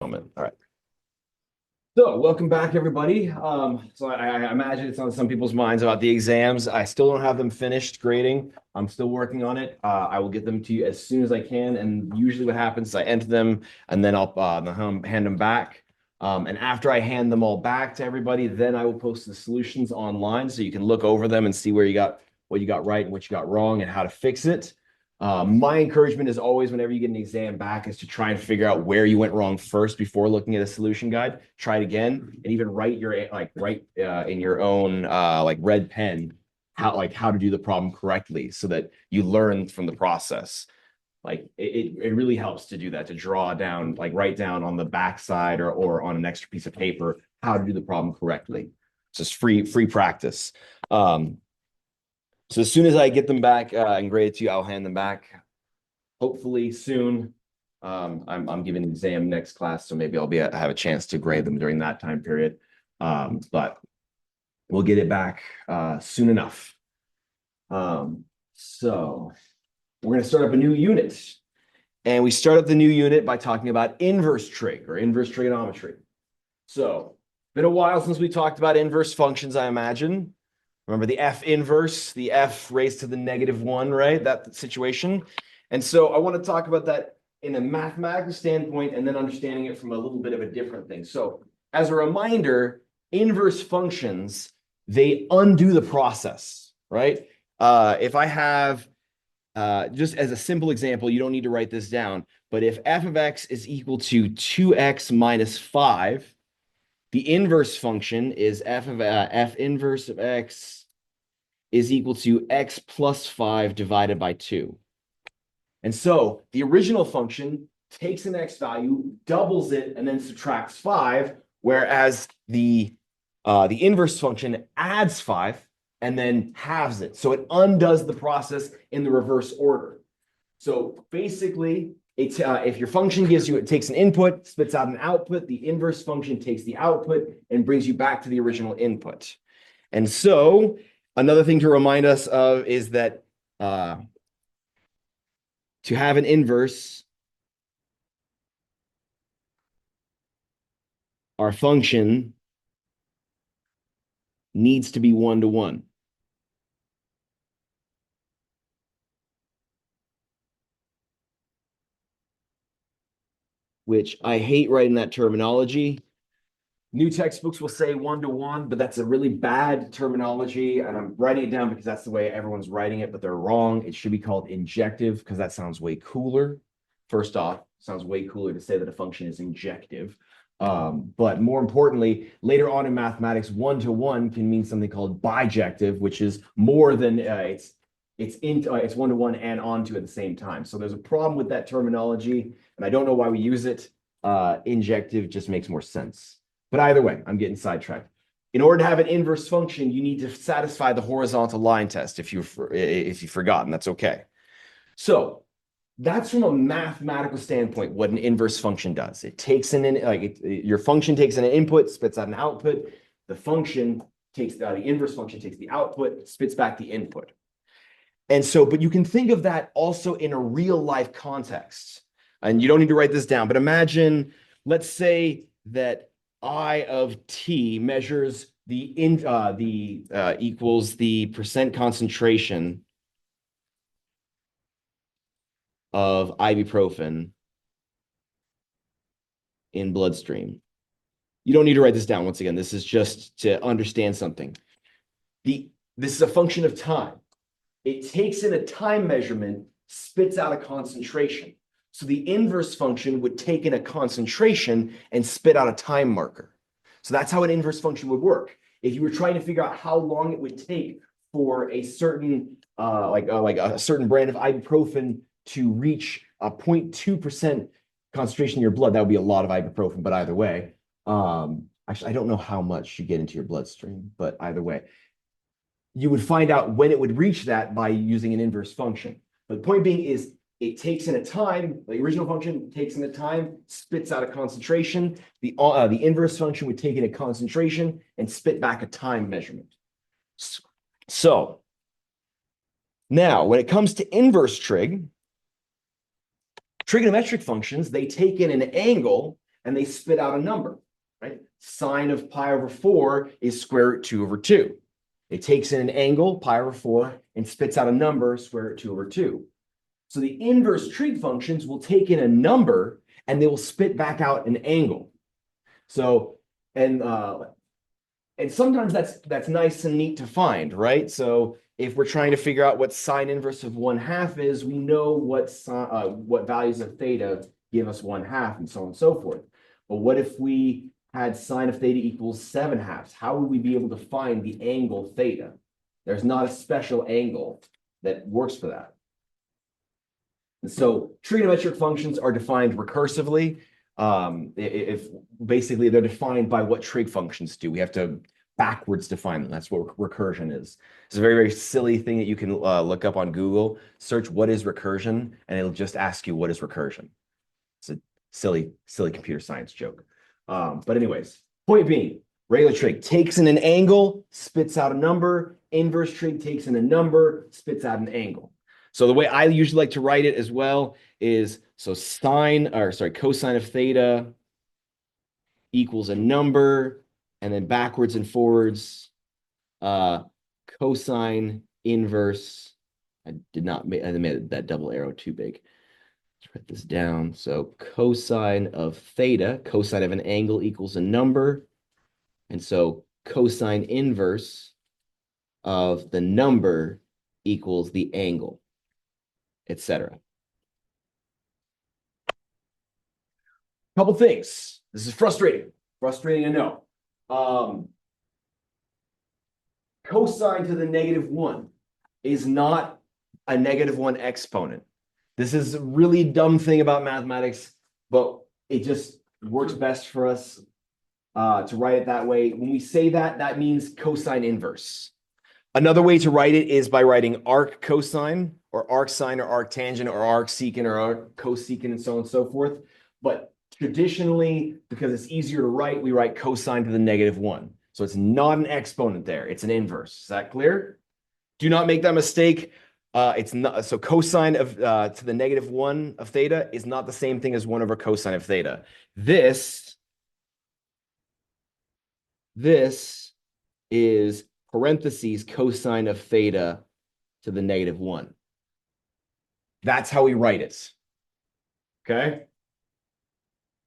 moment. All right. So welcome back, everybody. So I imagine it's on some people's minds about the exams. I still don't have them finished grading. I'm still working on it. I will get them to you as soon as I can. And usually what happens is I enter them and then I'll hand them back. And after I hand them all back to everybody, then I will post the solutions online so you can look over them and see what you got right and what you got wrong and how to fix it. My encouragement is always whenever you get an exam back is to try and figure out where you went wrong first before looking at a solution guide. Try it again and even write in your own red pen how to do the problem correctly so that you learn from the process. Like it really helps to do that, to draw down, like write down on the backside or on an extra piece of paper how to do the problem correctly. It's just free practice. So as soon as I get them back and graded to you, I'll hand them back. Hopefully soon. I'm giving an exam next class, so maybe have a chance to grade them during that time period. But we'll get it back soon enough. So we're going to start up a new unit. And we start up the new unit by talking about inverse trig or inverse trigonometry. So been a while since we talked about inverse functions, I imagine. Remember the F inverse, the F raised to the -1, right? That situation. And so I want to talk about that in a mathematical standpoint and then understanding it from a little bit of a different thing. So as a reminder, inverse functions, they undo the process, right? If I have, just as a simple example, you don't need to write this down, but if f of x is equal to 2x minus 5, the inverse function is f inverse of x is equal to x plus 5 divided by 2. And so the original function takes an x value, doubles it, and then subtracts 5, whereas the inverse function adds 5 and then halves it. So it undoes the process in the reverse order. So basically, if your function gives you, it takes an input, spits out an output, the inverse function takes the output and brings you back to the original input. And so another thing to remind us of is that to have an inverse, our function needs to be 1-to-1. Which I hate writing that terminology. New textbooks will say 1-to-1, but that's a really bad terminology. And I'm writing it down because that's the way everyone's writing it, but they're wrong. It should be called injective because that sounds way cooler. First off, sounds way cooler to say that a function is injective. But more importantly, later on in mathematics, 1-to-1 can mean something called bijective, which is more than it's 1-to-1 and onto at the same time. So there's a problem with that terminology, and I don't know why we use it. Injective just makes more sense. But either way, I'm getting sidetracked. In order to have an inverse function, you need to satisfy the horizontal line test. If you've forgotten, that's okay. So that's from a mathematical standpoint what an inverse function does. It takes your function takes an input, spits out an output. The function takes the inverse function takes the output, spits back the input. And so, but you can think of that also in a real life context. And you don't need to write this down, but imagine, let's say that I of t measures equals the percent concentration of ibuprofen in bloodstream. You don't need to write this down. Once again, this is just to understand something. This is a function of time. It takes in a time measurement, spits out a concentration. So the inverse function would take in a concentration and spit out a time marker. So that's how an inverse function would work. If you were trying to figure out how long it would take for a certain a certain brand of ibuprofen to reach a 0.2% concentration in your blood, that would be a lot of ibuprofen. But either way, actually, I don't know how much you get into your bloodstream, but either way, you would find out when it would reach that by using an inverse function. But the point being is it takes in a time, the original function takes in a time, spits out a concentration. The inverse function would take in a concentration and spit back a time measurement. So now when it comes to inverse trig, trigonometric functions, they take in an angle and they spit out a number, right? Sine of pi over 4 is square root 2 over 2. It takes in an angle, pi over 4, and spits out a number, square root 2 over 2. So the inverse trig functions will take in a number, and they will spit back out an angle. So, and sometimes that's nice and neat to find, right? So if we're trying to figure out what sine inverse of 1/2 is, we know what values of theta give us 1/2 and so on and so forth. But what if we had sine of theta equals 7/2? How would we be able to find the angle theta? There's not a special angle that works for that. And so trigonometric functions are defined recursively. If basically they're defined by what trig functions do. We have to backwards define them. That's what recursion is. It's a very, very silly thing that you can look up on Google. Search what is recursion, and it'll just ask you what is recursion. It's a silly computer science joke. But anyways, point being, regular trig takes in an angle, spits out a number. Inverse trig takes in a number, spits out an angle. So the way I usually like to write it as well is, so cosine of theta equals a number, and then backwards and forwards, cosine inverse. I made that double arrow too big. Let's write this down. So cosine of theta, cosine of an angle equals a number. And so cosine inverse of the number equals the angle, etc. Couple things. This is frustrating. Frustrating, I know. Cosine to the -1 is not a -1 exponent. This is a really dumb thing about mathematics, but it just works best for us to write it that way. When we say that, that means cosine inverse. Another way to write it is by writing arc cosine, or arc sine, or arc tangent, or arc secant, or arc cosecant, and so on and so forth. But traditionally, because it's easier to write, we write cosine to the -1. So it's not an exponent there. It's an inverse. Is that clear? Do not make that mistake. It's not, so cosine of to the -1 of theta is not the same thing as 1 over cosine of theta. This is parentheses cosine of theta to the -1. That's how we write it. Okay?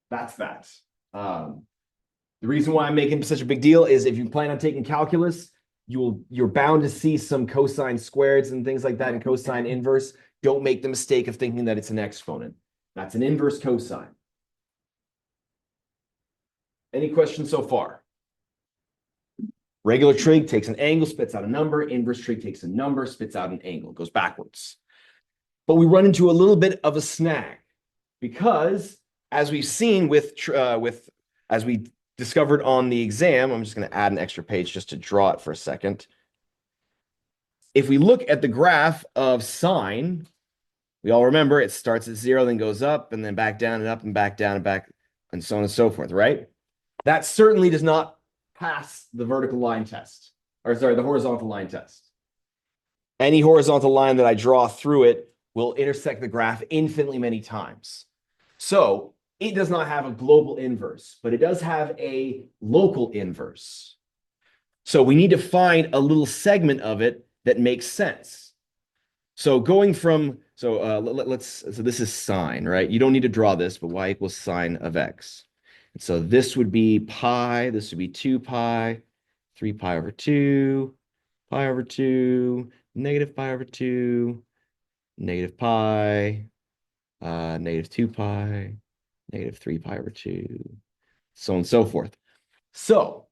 That's that. The reason why I'm making such a big deal is if you plan on taking calculus, you're bound to see some cosine squareds and things like that, and cosine inverse. Don't make the mistake of thinking that it's an exponent. That's an inverse cosine. Any questions so far? Regular trig takes an angle, spits out a number. Inverse trig takes a number, spits out an angle, goes backwards. But we run into a little bit of a snag because, as we've seen as we discovered on the exam, I'm just going to add an extra page just to draw it for a second. If we look at the graph of sine, we all remember it starts at 0, then goes up, and then back down, and up, and back down, and back, and so on and so forth, right? That certainly does not pass the vertical line test, or sorry, the horizontal line test. Any horizontal line that I draw through it will intersect the graph infinitely many times. So it does not have a global inverse, but it does have a local inverse. So we need to find a little segment of it that makes sense. So going from, so this is sine, right? You don't need to draw this, but y equals sine of x. And so this would be pi, this would be 2 pi, 3 pi over 2, pi over 2, negative pi over 2, negative pi, negative 2 pi, negative 3 pi over 2, so on and so forth. So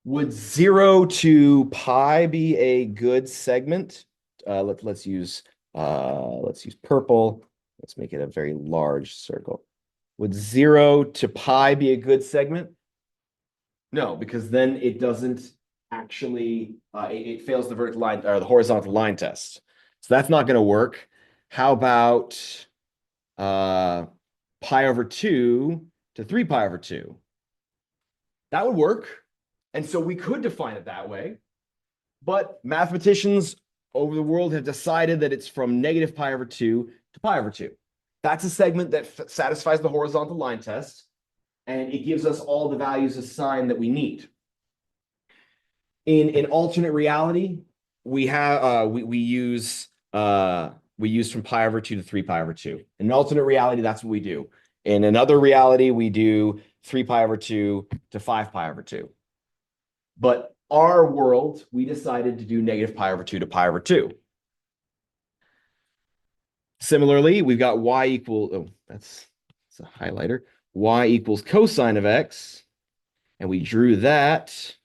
would 0 to pi be a good segment? Let's use purple. Let's make it a very large circle. Would 0 to pi be a good segment? No, because then it doesn't actually, it fails the vertical line or the horizontal line test. So that's not going to work. How about pi over 2 to 3 pi over 2? That would work. And so we could define it that way. But mathematicians over the world have decided that it's from negative pi over 2 to pi over 2. That's a segment that satisfies the horizontal line test, and it gives us all the values of sine that we need. In alternate reality, we have we use from pi over 2 to 3 pi over 2. In an alternate reality, that's what we do. In another reality, we do 3 pi over 2 to 5 pi over 2. But our world, we decided to do negative pi over 2 to pi over 2. Similarly, we've got y equal, oh, that's a highlighter, y equals cosine of x, and we drew that.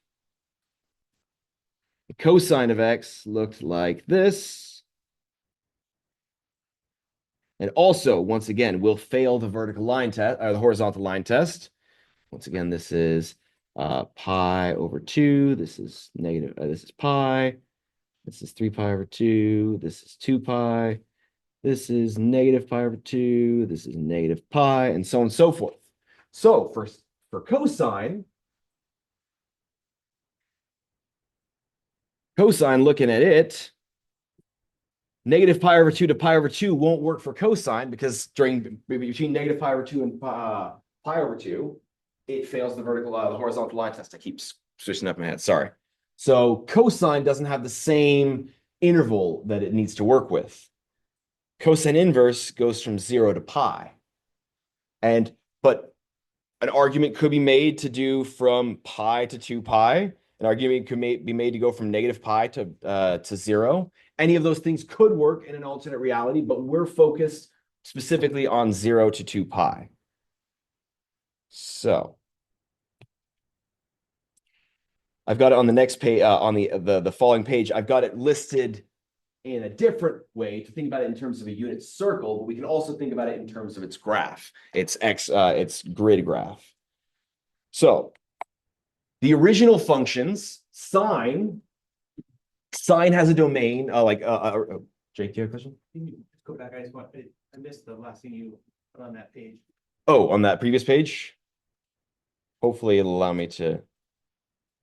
The cosine of x looked like this. And also, once again, we'll fail the vertical line test, or the horizontal line test. Once again, this is pi over 2. This is negative, this is pi. This is 3 pi over 2. This is 2 pi. This is negative pi over 2. This is negative pi, and so on and so forth. So for cosine, looking at it, negative pi over 2 to pi over 2 won't work for cosine because between negative pi over 2 and pi over 2, it fails the horizontal line test. I keep switching up my head. Sorry. So cosine doesn't have the same interval that it needs to work with. Cosine inverse goes from 0 to pi. But an argument could be made to do from pi to 2 pi. An argument could be made to go from negative pi to 0. Any of those things could work in an alternate reality, but we're focused specifically on 0 to 2 pi. So I've got it on the next page, on the following page. I've got it listed in a different way to think about it in terms of a unit circle, but we can also think about it in terms of its graph, its grid graph. So the original functions, sine has a domain, Jake, do you have a question? Can you go back? I missed the last thing you put on that page. Oh, on that previous page? Hopefully it'll allow me to,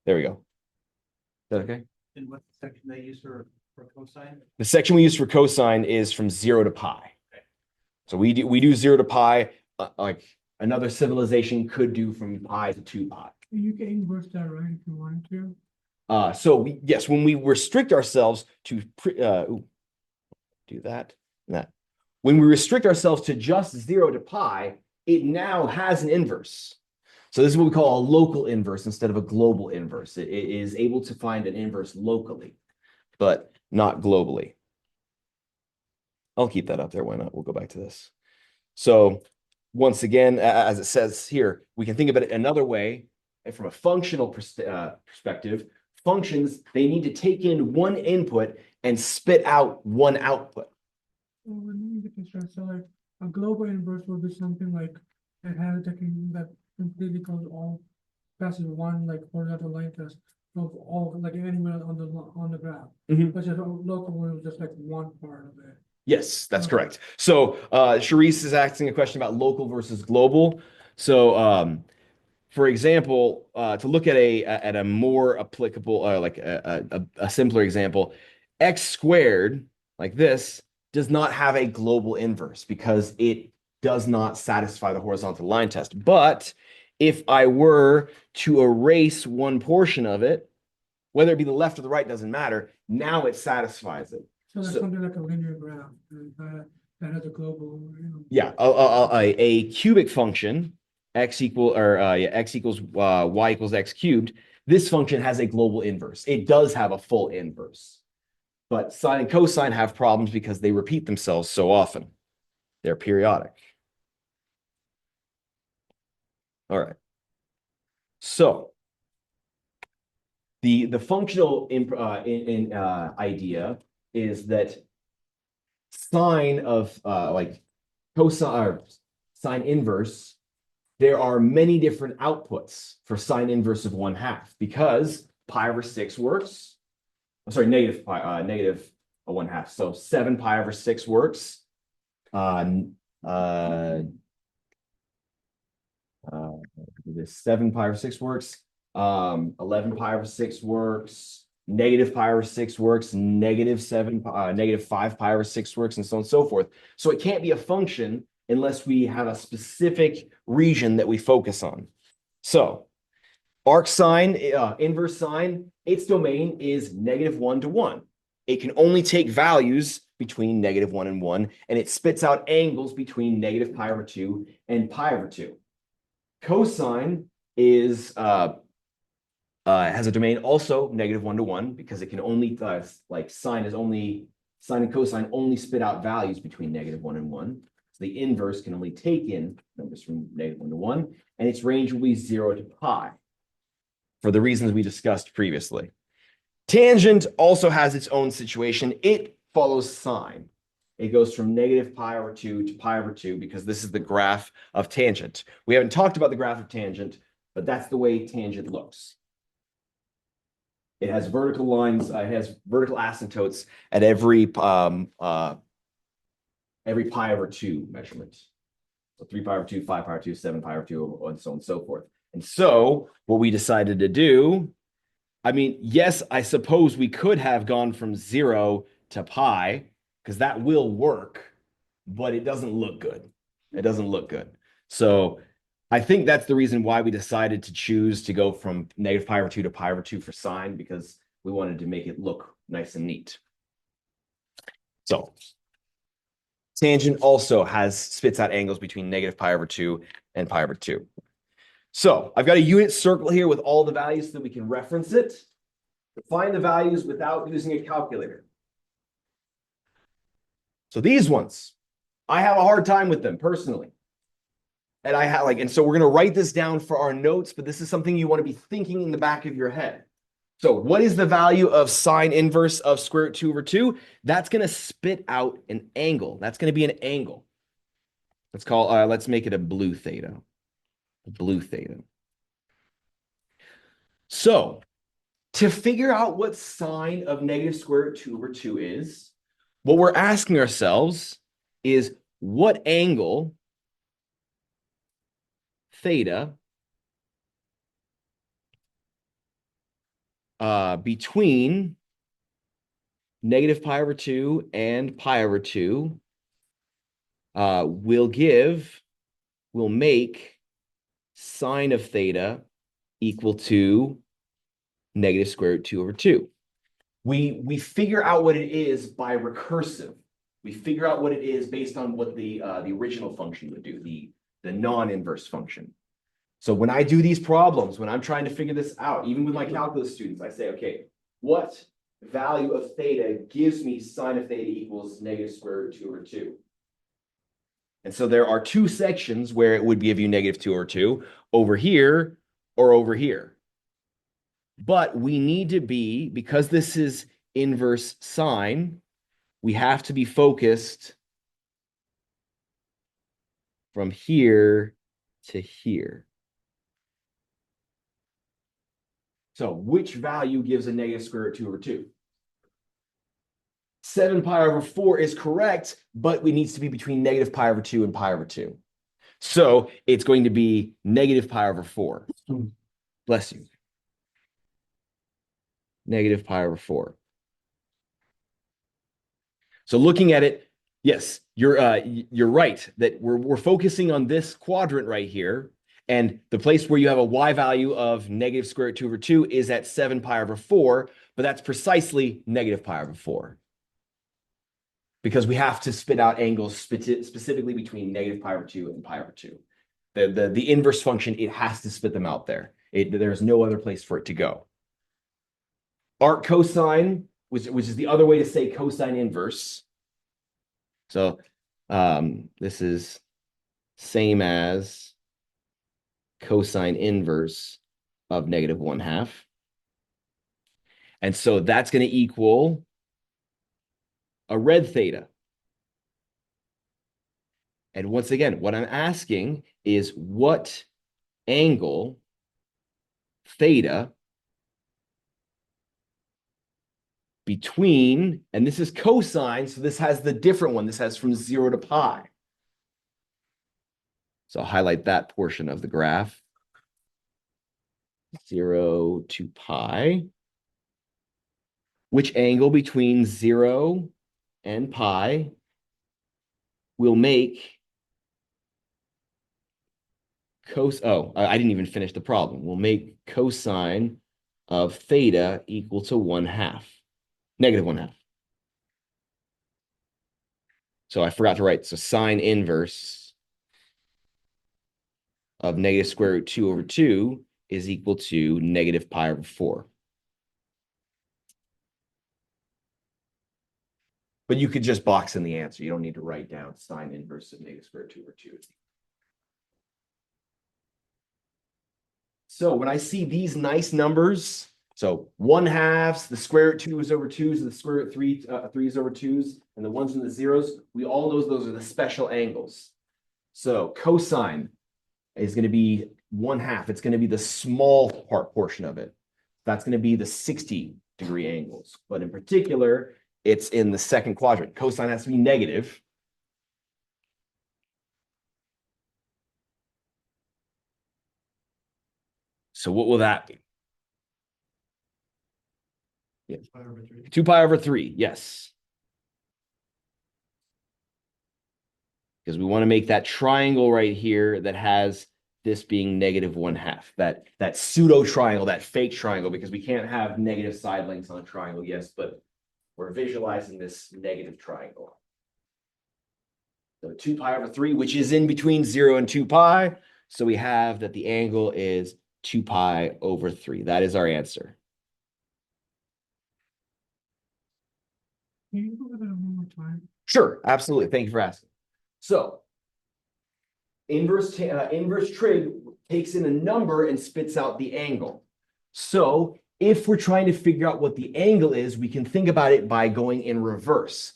there we go. Is that okay? And what's the section they use for cosine? The section we use for cosine is from 0 to pi. Okay. So we do 0 to pi, like another civilization could do from pi to 2 pi. You can inverse that, right, if you wanted to. Yes, when we restrict ourselves to do that. When we restrict ourselves to just 0 to pi, it now has an inverse. So this is what we call a local inverse instead of a global inverse. It is able to find an inverse locally, but not globally. I'll keep that up there. Why not? We'll go back to this. So once again, as it says here, we can think about it another way. And from a functional perspective, functions, they need to take in one input and spit out one output. Well, let me get this right. So like a global inverse would be something like it has that completely goes all passes one like horizontal line test of all like anywhere on the graph. Mhm. But just a local one is just like one part of it. Yes, that's Okay. correct. So Charisse is asking a question about local versus global. So for example, to look at a more applicable, like a simpler example, x squared, like this, does not have a global inverse because it does not satisfy the horizontal line test. But if I were to erase one portion of it, whether it be the left or the right, doesn't matter, now it satisfies it. So that's So- something like a linear graph that has a global, Yeah, a cubic function, x equals y equals x cubed. This function has a global inverse. It does have a full inverse, but sine and cosine have problems because they repeat themselves so often. They're periodic. All right. So the functional idea is that sine of like cosine or sine inverse, there are many different outputs for sine inverse of 1/2 because pi over 6 works. I'm sorry, negative 1/2. So 7 pi over 6 works. This 7 pi over 6 works. 11 pi over 6 works. Negative pi over 6 works. Negative 5 pi over 6 works, and so on and so forth. So it can't be a function unless we have a specific region that we focus on. So arc sine, inverse sine, its domain is -1 to 1. It can only take values between -1 and 1, and it spits out angles between -pi/2 and pi/2. Cosine is has a domain also -1 to 1 because it can only like sine and cosine only spit out values between -1 and 1. So the inverse can only take in numbers from -1 to 1, and its range will be 0 to pi for the reasons we discussed previously. Tangent also has its own situation. It follows sine. It goes from -pi/2 to pi/2 because this is the graph of tangent. We haven't talked about the graph of tangent, but that's the way tangent looks. It has vertical lines, it has vertical asymptotes at every pi/2 measurement. So 3 pi/2, 5 pi/2, 7 pi/2, and so on and so forth. And so what we decided to do, I mean, yes, I suppose we could have gone from 0 to pi, because that will work, but it doesn't look good. It doesn't look good. So I think that's the reason why we decided to choose to go from -pi/2 to pi/2 for sine, because we wanted to make it look nice and neat. So tangent also spits out angles between -pi/2 and pi/2. So I've got a unit circle here with all the values so that we can reference it. Find the values without using a calculator. So these ones, I have a hard time with them personally. And and so we're going to write this down for our notes, but this is something you want to be thinking in the back of your head. So what is the value of sine inverse of square root 2/2? That's going to spit out an angle. That's going to be an angle. Let's make it a blue theta. Blue theta. So to figure out what sine of -square root 2/2 is, what we're asking ourselves is what angle theta between -pi/2 and pi/2 will make sine of theta equal to -square root 2/2. We figure out what it is by recursive. We figure out what it is based on what the original function would do, the non-inverse function. So when I do these problems, when I'm trying to figure this out, even with my calculus students, I say, okay, what value of theta gives me sine of theta equals -square root 2/2? And so there are two sections where it would give you -2/2, over here or over here. But we need to be, because this is inverse sine, we have to be focused from here to here. So which value gives a -square root 2/2? 7 pi/4 is correct, but it needs to be between -pi/2 and pi/2. So it's going to be -pi/4. Bless you. -pi/4. So looking at it, yes, you're right that we're focusing on this quadrant right here, and the place where you have a y value of -square root 2/2 is at 7 pi/4, but that's precisely -pi/4. Because we have to spit out angles specifically between -pi/2 and pi/2. The inverse function, it has to spit them out there. There's no other place for it to go. Arc cosine, which is the other way to say cosine inverse. So this is same as cosine inverse of -1/2. And so that's going to equal a red theta. And once again, what I'm asking is what angle theta between, and this is cosine, so this has the different one. This has from 0 to pi. So I'll highlight that portion of the graph. 0 to pi. Which angle between 0 and pi will make I didn't even finish the problem. We'll make cosine of theta equal to 1/2, negative 1/2. So I forgot to write, so sine inverse of negative square root 2 over 2 is equal to negative pi over 4. But you could just box in the answer. You don't need to write down sine inverse of negative square root 2 over 2. So when I see these nice numbers, so 1/2, the square root 2's over 2's, the square root 3's over 2's, and the ones and the zeros, we all know those are the special angles. So cosine is going to be 1/2. It's going to be the small portion of it. That's going to be the 60-degree angles. But in particular, it's in the second quadrant. Cosine has to be negative. So what will that be? Yeah. 2 pi over 3, yes. Because we want to make that triangle right here that has this being negative 1/2. That pseudo triangle, that fake triangle, because we can't have negative side lengths on a triangle, yes, but we're visualizing this negative triangle. So 2 pi over 3, which is in between 0 and 2 pi. So we have that the angle is 2 pi over 3. That is our answer. Can you go over that one more time? Sure, absolutely. Thank you for asking. So inverse trig takes in a number and spits out the angle. So if we're trying to figure out what the angle is, we can think about it by going in reverse.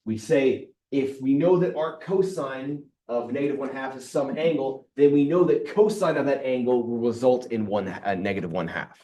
We say, if we know that arc cosine of negative 1/2 is some angle, then we know that cosine of that angle will result in negative 1/2.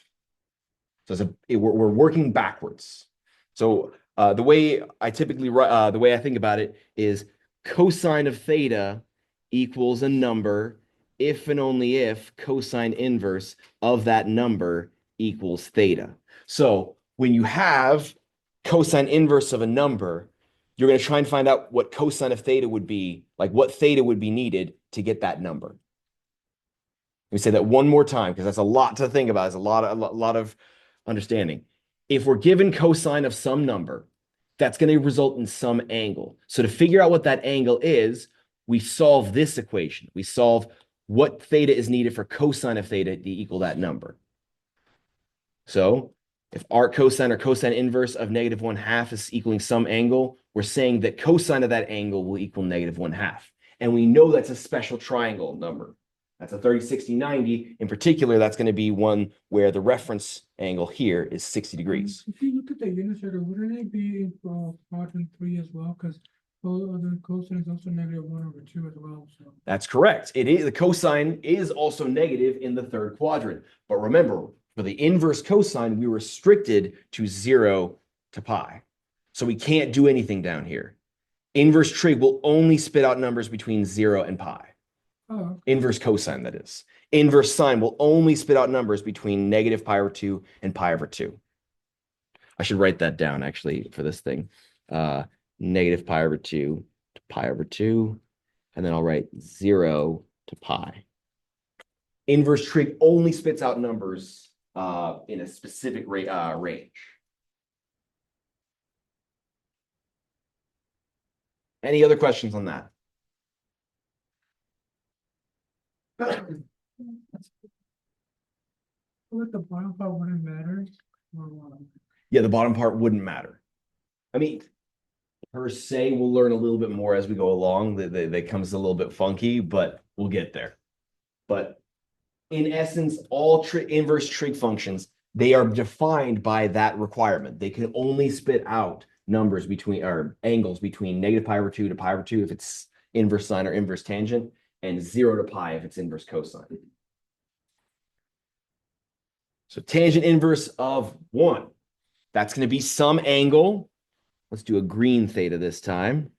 So we're working backwards. So the way I typically the way I think about it is cosine of theta equals a number if and only if cosine inverse of that number equals theta. So when you have cosine inverse of a number, you're going to try and find out what cosine of theta would be, like what theta would be needed to get that number. Let me say that one more time because that's a lot to think about. It's a lot of understanding. If we're given cosine of some number, that's going to result in some angle. So to figure out what that angle is, we solve this equation. We solve what theta is needed for cosine of theta to equal that number. So if arc cosine or cosine inverse of negative 1/2 is equaling some angle, we're saying that cosine of that angle will equal negative 1/2. And we know that's a special triangle number. That's a 30, 60, 90. In particular, that's going to be one where the reference angle here is 60 degrees. If you look at the unit circle, wouldn't it be in quadrant 3 as well? Because the cosine is also negative 1/2 as well. So That's correct. It is, the cosine is also negative in the third quadrant. But remember, for the inverse cosine, we restricted to 0 to pi. So we can't do anything down here. Inverse trig will only spit out numbers between 0 and pi. oh, Inverse cosine, that is. Inverse sine will only spit out numbers between negative pi over 2 and pi over 2. I should write that down, actually, for this thing. Negative pi over 2 to pi over 2. And then I'll write 0 to pi. Inverse trig only spits out numbers in a specific range. Any other questions on that? With the bottom part wouldn't matter. Or, Yeah, the bottom part wouldn't matter. I mean, per se, we'll learn a little bit more as we go along. That comes a little bit funky, but we'll get there. But in essence, all inverse trig functions, they are defined by that requirement. They can only spit out numbers between, or angles between negative pi over 2 to pi over 2 if it's inverse sine or inverse tangent, and 0 to pi if it's inverse cosine. So tangent inverse of 1. That's going to be some angle. Let's do a green theta this time.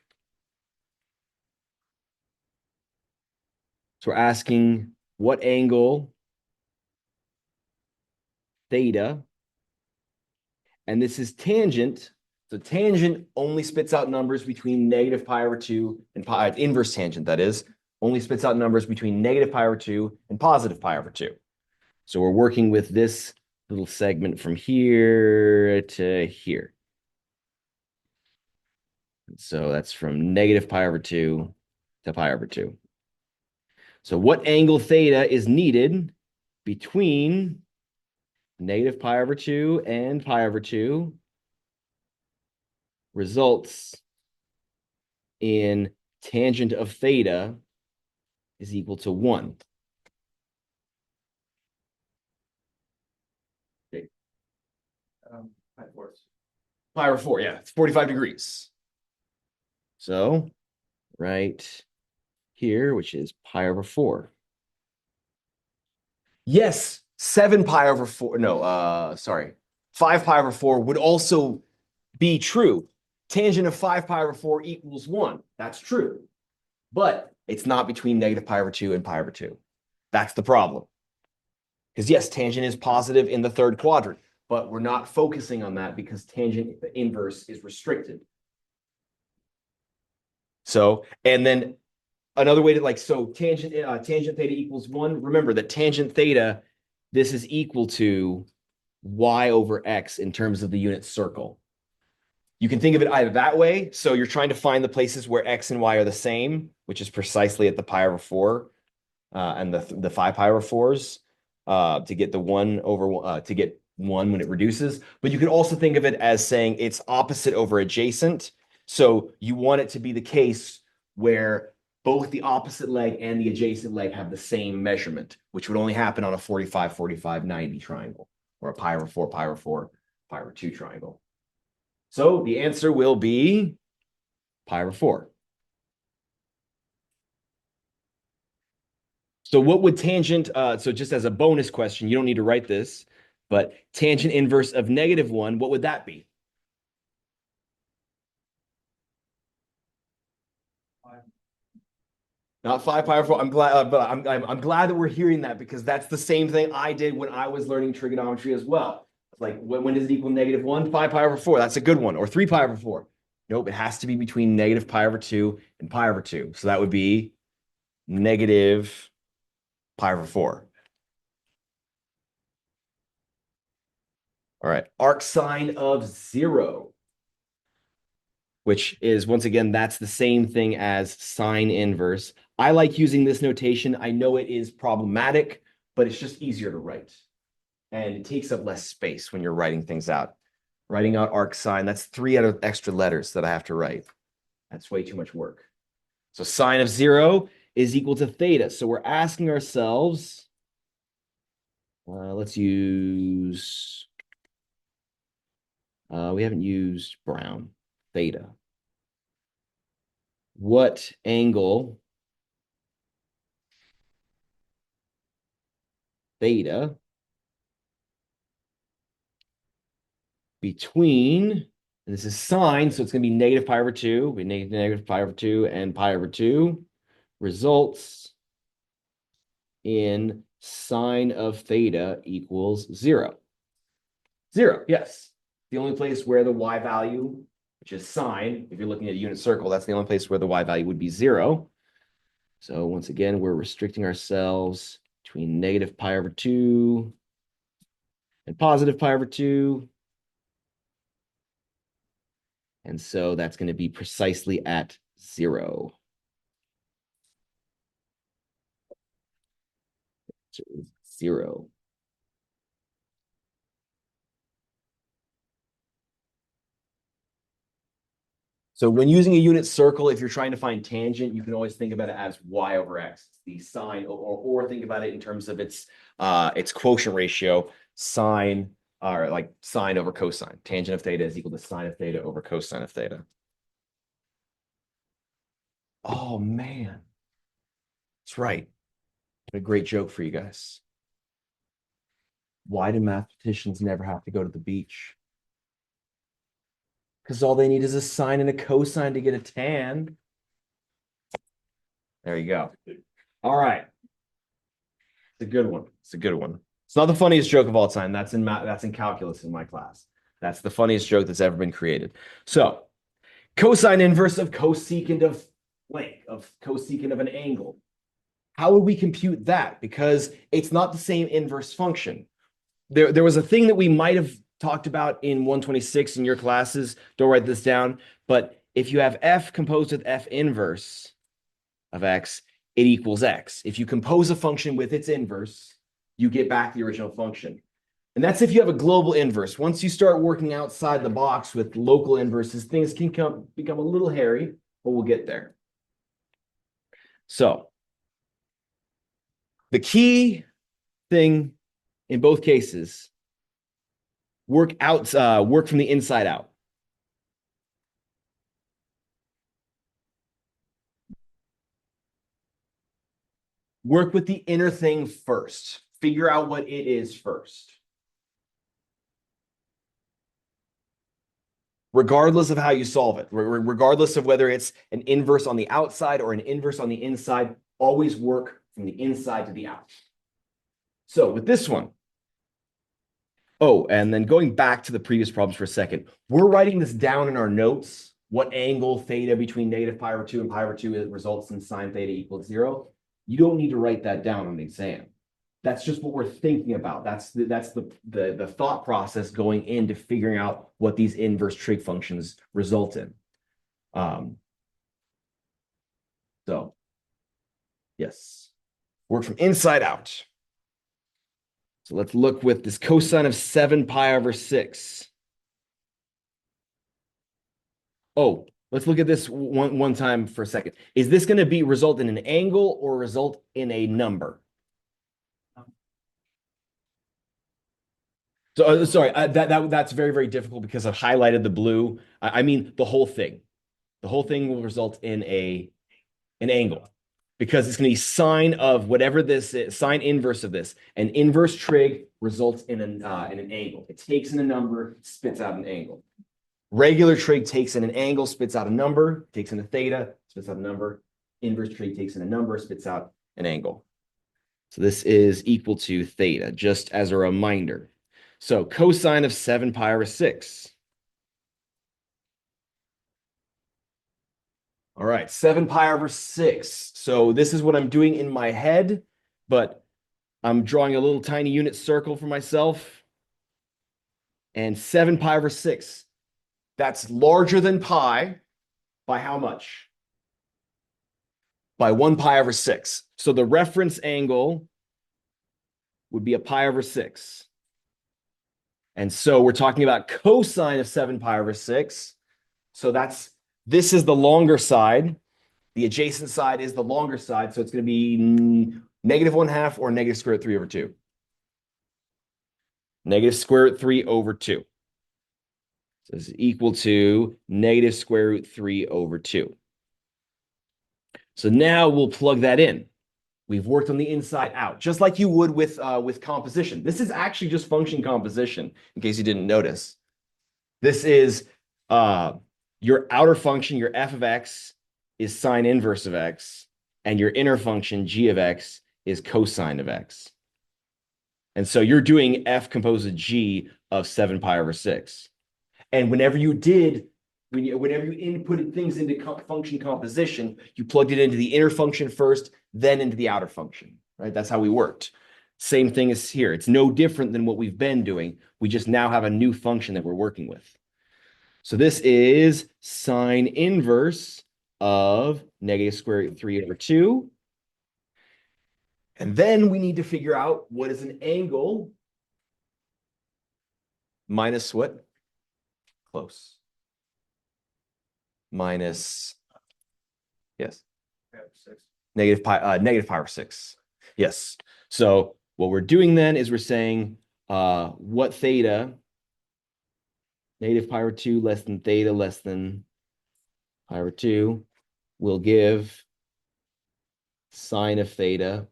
So we're asking what angle theta, and this is tangent. So tangent only spits out numbers between negative pi over 2 and pi, inverse tangent, that is, only spits out numbers between negative pi over 2 and positive pi over 2. So we're working with this little segment from here to here. So that's from negative pi over 2 to pi over 2. So what angle theta is needed between negative pi over 2 and pi over 2 results in tangent of theta is equal to 1. Pi fourths. Pi over 4, yeah, it's 45 degrees. So right here, which is pi over 4. Yes, 7 pi over 4. No, sorry. 5 pi over 4 would also be true. Tangent of 5 pi over 4 equals 1. That's true. But it's not between negative pi over 2 and pi over 2. That's the problem. Because yes, tangent is positive in the third quadrant, but we're not focusing on that because tangent inverse is restricted. So, and then another way to so tangent theta equals 1. Remember that tangent theta, this is equal to y over x in terms of the unit circle. You can think of it either that way. So you're trying to find the places where x and y are the same, which is precisely at the pi over 4 and the 5 pi over 4s to get the 1 over to get 1 when it reduces. But you can also think of it as saying it's opposite over adjacent. So you want it to be the case where both the opposite leg and the adjacent leg have the same measurement, which would only happen on a 45, 45, 90 triangle or a pi over 4, pi over 4, pi over 2 triangle. So the answer will be pi over 4. So what would tangent, so just as a bonus question, you don't need to write this, but tangent inverse of -1, what would that be? Not 5 pi over 4. I'm glad, but I'm glad that we're hearing that because that's the same thing I did when I was learning trigonometry as well. Like when does it equal -1? 5 pi over 4. That's a good one. Or 3 pi over 4. Nope, it has to be between negative pi over 2 and pi over 2. So that would be negative pi over 4. All right, arc sine of 0, which is, once again, that's the same thing as sine inverse. I like using this notation. I know it is problematic, but it's just easier to write. And it takes up less space when you're writing things out. Writing out arc sine, that's 3 other extra letters that I have to write. That's way too much work. So sine of 0 is equal to theta. So we're asking ourselves, let's use, we haven't used Brown, theta. What angle theta between, and this is sine, so it's going to be negative pi over 2, be negative pi over 2 and pi over 2, results in sine of theta equals 0. 0, yes. The only place where the y value, which is sine, if you're looking at a unit circle, that's the only place where the y value would be 0. So once again, we're restricting ourselves between negative pi over 2 and positive pi over 2. And so that's going to be precisely at 0. So 0. So when using a unit circle, if you're trying to find tangent, you can always think about it as y over x. It's the sine, or think about it in terms of its quotient ratio, sine, or like sine over cosine. Tangent of theta is equal to sine of theta over cosine of theta. Oh man, that's right. A great joke for you guys. Why do mathematicians never have to go to the beach? Because all they need is a sine and a cosine to get a tan. There you go. All right. It's a good one. It's a good one. It's not the funniest joke of all time. That's in calculus in my class. That's the funniest joke that's ever been created. So, cosine inverse of cosecant of blank, of cosecant of an angle. How would we compute that? Because it's not the same inverse function. There was a thing that we might have talked about in 126 in your classes. Don't write this down. But if you have f composed with f inverse of x, it equals x. If you compose a function with its inverse, you get back the original function. And that's if you have a global inverse. Once you start working outside the box with local inverses, things can become a little hairy, but we'll get there. So the key thing in both cases, work from the inside out. Work with the inner thing first. Figure out what it is first. Regardless of how you solve it, regardless of whether it's an inverse on the outside or an inverse on the inside, always work from the inside to the out. So with this one, oh, and then going back to the previous problems for a second, we're writing this down in our notes, what angle theta between negative pi over 2 and pi over 2 results in sine theta equals 0. You don't need to write that down on the exam. That's just what we're thinking about. That's the thought process going into figuring out what these inverse trig functions result in. So, yes, work from inside out. So let's look with this cosine of 7 pi over 6. Oh, let's look at this one time for a second. Is this going to result in an angle or result in a number? So sorry, that's very, very difficult because I've highlighted the blue. I mean the whole thing. The whole thing will result in an angle because it's going to be sine of whatever this is, sine inverse of this. An inverse trig results in an angle. It takes in a number, spits out an angle. Regular trig takes in an angle, spits out a number, takes in a theta, spits out a number. Inverse trig takes in a number, spits out an angle. So this is equal to theta, just as a reminder. So cosine of 7 pi over 6. All right, 7 pi over 6. So this is what I'm doing in my head, but I'm drawing a little tiny unit circle for myself. And 7 pi over 6. That's larger than pi by how much? By 1 pi over 6. So the reference angle would be a pi over 6. And so we're talking about cosine of 7 pi over 6. So this is the longer side. The adjacent side is the longer side. So it's going to be negative 1/2 or negative square root 3 over 2. Negative square root 3 over 2. So this is equal to negative square root 3 over 2. So now we'll plug that in. We've worked on the inside out, just like you would with composition. This is actually just function composition, in case you didn't notice. This is your outer function, your f of x, is sine inverse of x, and your inner function, g of x, is cosine of x. And so you're doing f composed of g of 7 pi over 6. And whenever you inputted things into function composition, you plugged it into the inner function first, then into the outer function, right? That's how we worked. Same thing as here. It's no different than what we've been doing. We just now have a new function that we're working with. So this is sine inverse of negative square root 3 over 2. And then we need to figure out what is an angle minus what? Close. Minus, yes, negative pi over 6. Yes. So what we're doing then is we're saying what theta, negative pi over 2 less than theta less than pi over 2 will give sine of theta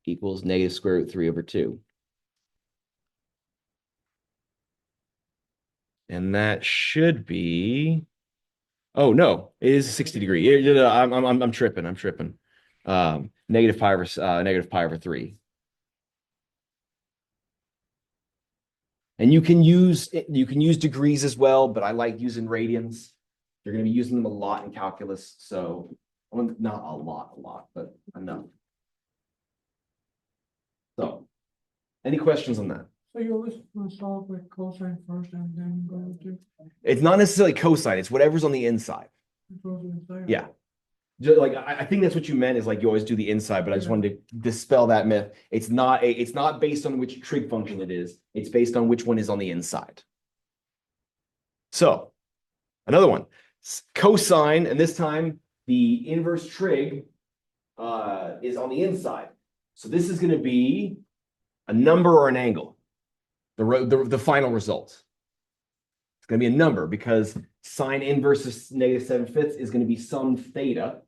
equals negative square root 3 over 2. And that should be, oh no, it is a 60 degree. I'm tripping. Negative pi over 3. And you can use degrees as well, but I like using radians. You're going to be using them a lot in calculus, so not a lot, but enough. So, any questions on that? So you always solve like cosine first and then go to It's not necessarily cosine, it's whatever's on the inside. cosine inside. Yeah. Like I think that's what you meant is like you always do the inside, but I just Yeah. wanted to dispel that myth. It's not based on which trig function it is. It's based on which one is on the inside. So another one, cosine, and this time the inverse trig is on the inside. So this is going to be a number or an angle. The final result. It's going to be a number because sine inverse of -7/5 is going to be some theta.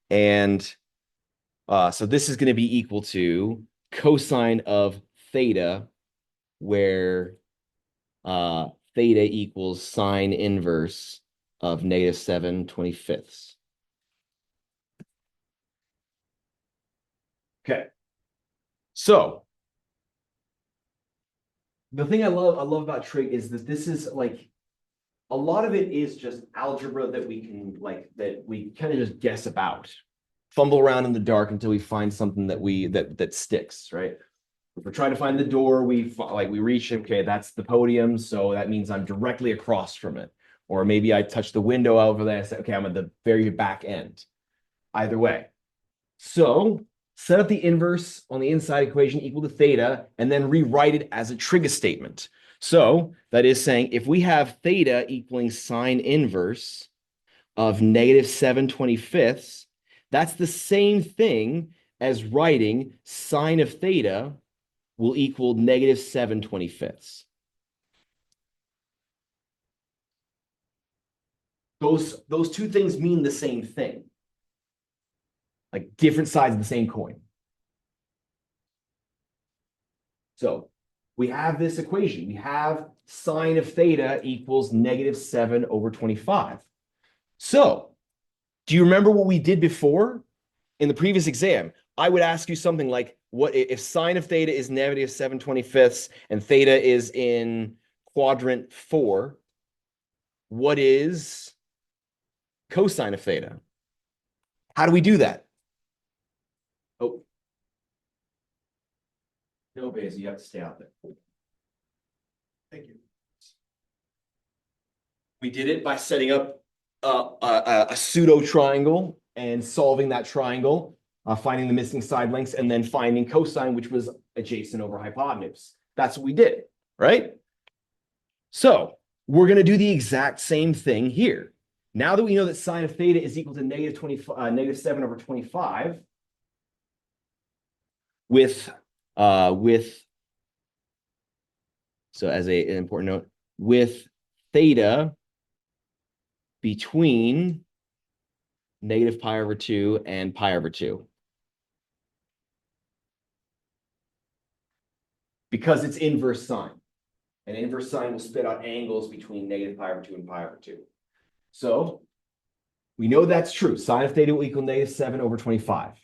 And so this is going to be equal to cosine of theta, where theta equals sine inverse of -7/25. Okay. So the thing I love about trig is that this is like a lot of it is just algebra that we can that we kind of just guess about, fumble around in the dark until we find something that sticks, right? If we're trying to find the door, we reach, okay, that's the podium, so that means I'm directly across from it. Or maybe I touch the window over there and say, okay, I'm at the very back end. Either way. So set up the inverse on the inside equation equal to theta, and then rewrite it as a trig statement. So that is saying if we have theta equaling sine inverse of -7/25, that's the same thing as writing sine of theta will equal -7/25. Those two things mean the same thing, like different sides of the same coin. So we have this equation. We have sine of theta equals -7/25. So do you remember what we did before in the previous exam? I would ask you something like, what if sine of theta is -7/25 and theta is in quadrant 4? What is cosine of theta? How do we do that? Oh, no, Basil, you have to stay out there. Thank you. We did it by setting up a pseudo triangle and solving that triangle, finding the missing side lengths, and then finding cosine, which was adjacent over hypotenuse. That's what we did, right? So we're going to do the exact same thing here. Now that we know that sine of theta is equal to -7/25, with so as an important note, with theta between -pi/2 and pi/2. Because it's inverse sine. And inverse sine will spit out angles between -pi/2 and pi/2. So we know that's true. Sine of theta will equal -7/25.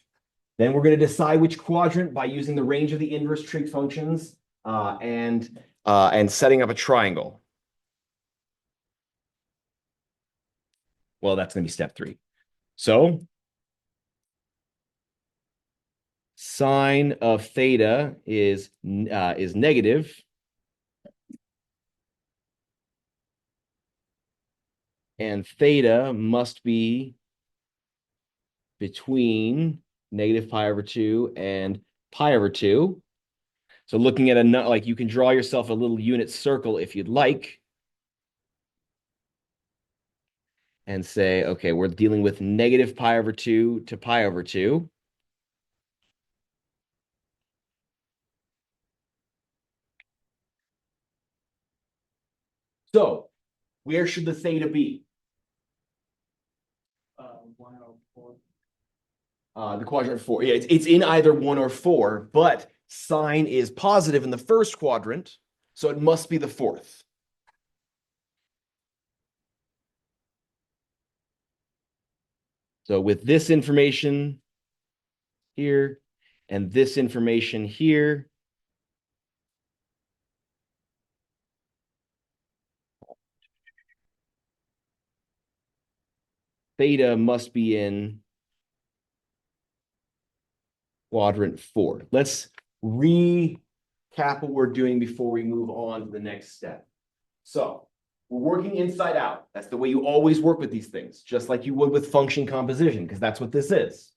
Then we're going to decide which quadrant by using the range of the inverse trig functions and setting up a triangle. Well, that's going to be step 3. So sine of theta is negative. And theta must be between -pi/2 and pi/2. So looking at like you can draw yourself a little unit circle if you'd like. And say, okay, we're dealing with -pi/2 to pi/2. So where should the theta be? 104. The quadrant 4. Yeah, it's in either 1 or 4, but sine is positive in the first quadrant, so it must be the fourth. So with this information here and this information here, theta must be in quadrant 4. Let's recap what we're doing before we move on to the next step. So we're working inside out. That's the way you always work with these things, just like you would with function composition, because that's what this is.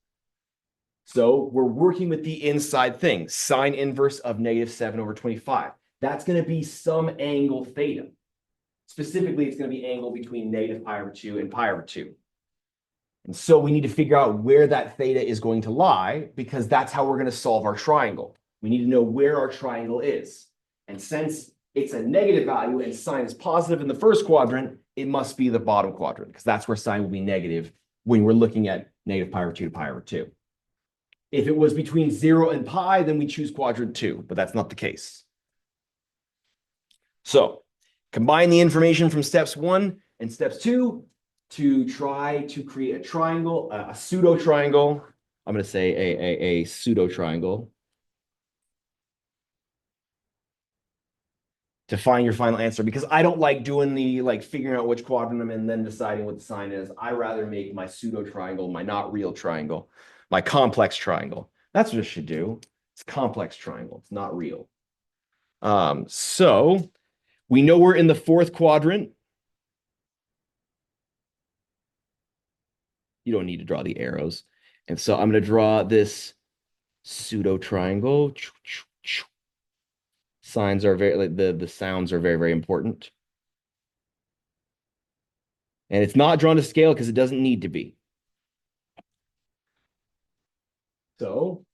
So we're working with the inside thing, sine inverse of -7/25. That's going to be some angle theta. Specifically, it's going to be angle between -π/2 and π/2. And so we need to figure out where that theta is going to lie, because that's how we're going to solve our triangle. We need to know where our triangle is. And since it's a negative value and sine is positive in the first quadrant, it must be the bottom quadrant, because that's where sine will be negative when we're looking at -π/2 to π/2. If it was between 0 and pi, then we choose quadrant 2, but that's not the case. So combine the information from steps 1 and steps 2 to try to create a triangle, a pseudo triangle. I'm going to say a pseudo triangle to find your final answer, because I don't like doing the figuring out which quadrant I'm in and then deciding what the sign is. I rather make my pseudo triangle my not real triangle, my complex triangle. That's what it should do. It's a complex triangle. It's not real. So we know we're in the fourth quadrant. You don't need to draw the arrows. And so I'm going to draw this pseudo triangle. Signs are very, the sounds are very, very important. And it's not drawn to scale because it doesn't need to be. So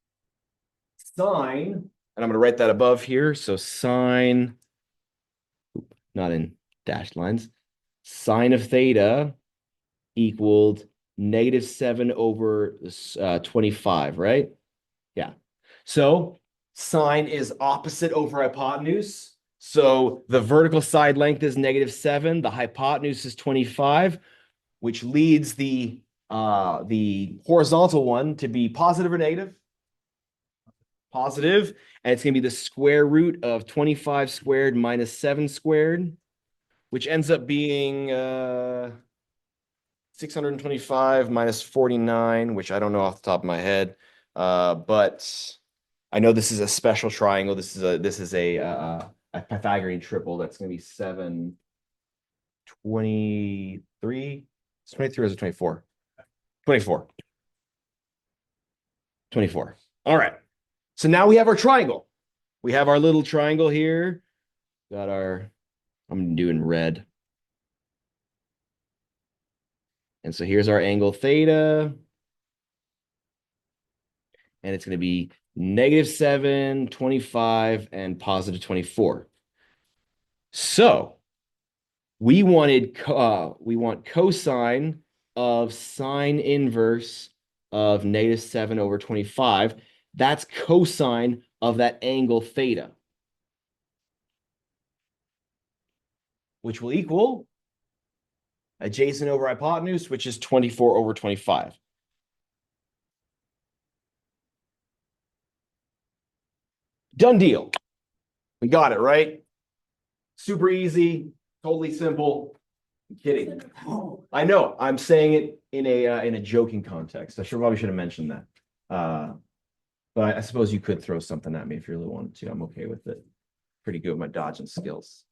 sine, and I'm going to write that above here. So sine, not in dashed lines, sine of theta equaled -7/25, right? Yeah. So sine is opposite over hypotenuse. So the vertical side length is -7. The hypotenuse is 25, which leads the horizontal one to be positive or negative? Positive. And it's going to be the square root of 25 squared minus 7 squared, which ends up being 625 minus 49, which I don't know off the top of my head. But I know this is a special triangle. This is a Pythagorean triple. That's going to be 723. It's 23 or is it 24? 24. 24. All right. So now we have our triangle. We have our little triangle here. Got our, I'm doing red. And so here's our angle theta. And it's going to be -7, 25, and positive 24. So we want cosine of sine inverse of -7/25. That's cosine of that angle theta, which will equal adjacent over hypotenuse, which is 24/25. Done deal. We got it, right? Super easy, totally simple. I'm kidding. I know. I'm saying it in a joking context. I probably should have mentioned that. But I suppose you could throw something at me if you really wanted to. I'm okay with it. Pretty good with my dodging skills.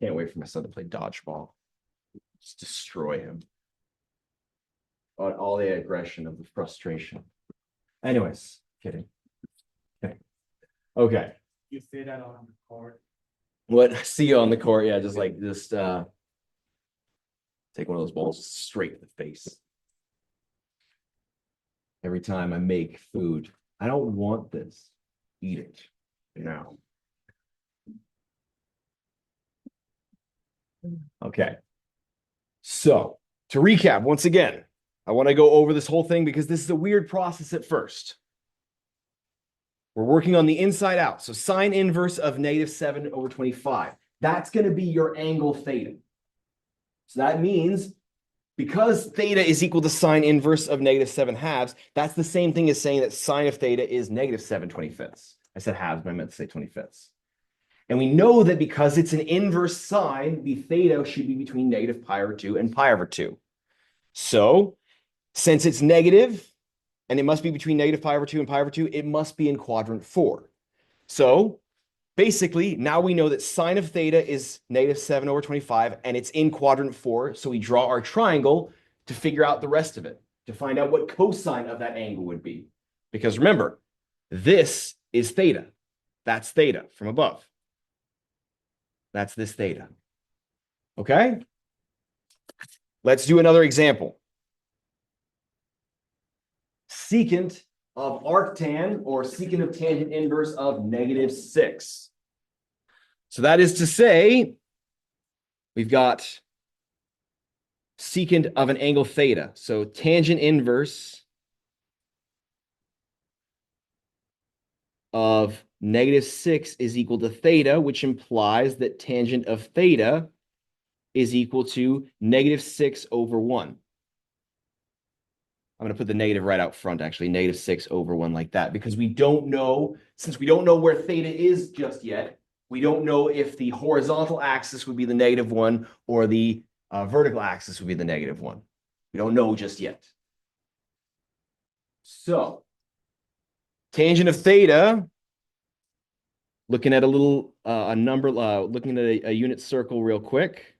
Can't wait for my son to play dodgeball. Just destroy him. All the aggression of the frustration. Anyways, kidding. Okay. You say that on the court. What? See you on the court. Yeah, just take one of those balls straight to the face. Every time I make food, I don't want this. Eat it now. Okay. So to recap, once again, I want to go over this whole thing because this is a weird process at first. We're working on the inside out. So sine inverse of -7/25. That's going to be your angle theta. So that means because theta is equal to sine inverse of -7/2, that's the same thing as saying that sine of theta is -7/25. I said halves, but I meant to say 25. And we know that because it's an inverse sine, the theta should be between -π/2 and π/2. So since it's negative, and it must be between negative pi over 2 and pi over 2, it must be in quadrant 4. So basically, now we know that sine of theta is negative 7 over 25, and it's in quadrant 4. So we draw our triangle to figure out the rest of it, to find out what cosine of that angle would be. Because remember, this is theta. That's theta from above. That's this theta. Okay? Let's do another example. Secant of arctan, or secant of tangent inverse of negative 6. So that is to say, we've got secant of an angle theta. So tangent inverse of negative 6 is equal to theta, which implies that tangent of theta is equal to negative 6 over 1. I'm going to put the negative right out front, actually, negative 6 over 1 like that, because we don't know, since we don't know where theta is just yet, we don't know if the horizontal axis would be the negative 1 or the vertical axis would be the negative 1. We don't know just yet. So, tangent of theta, looking at a little a number, looking at a unit circle real quick.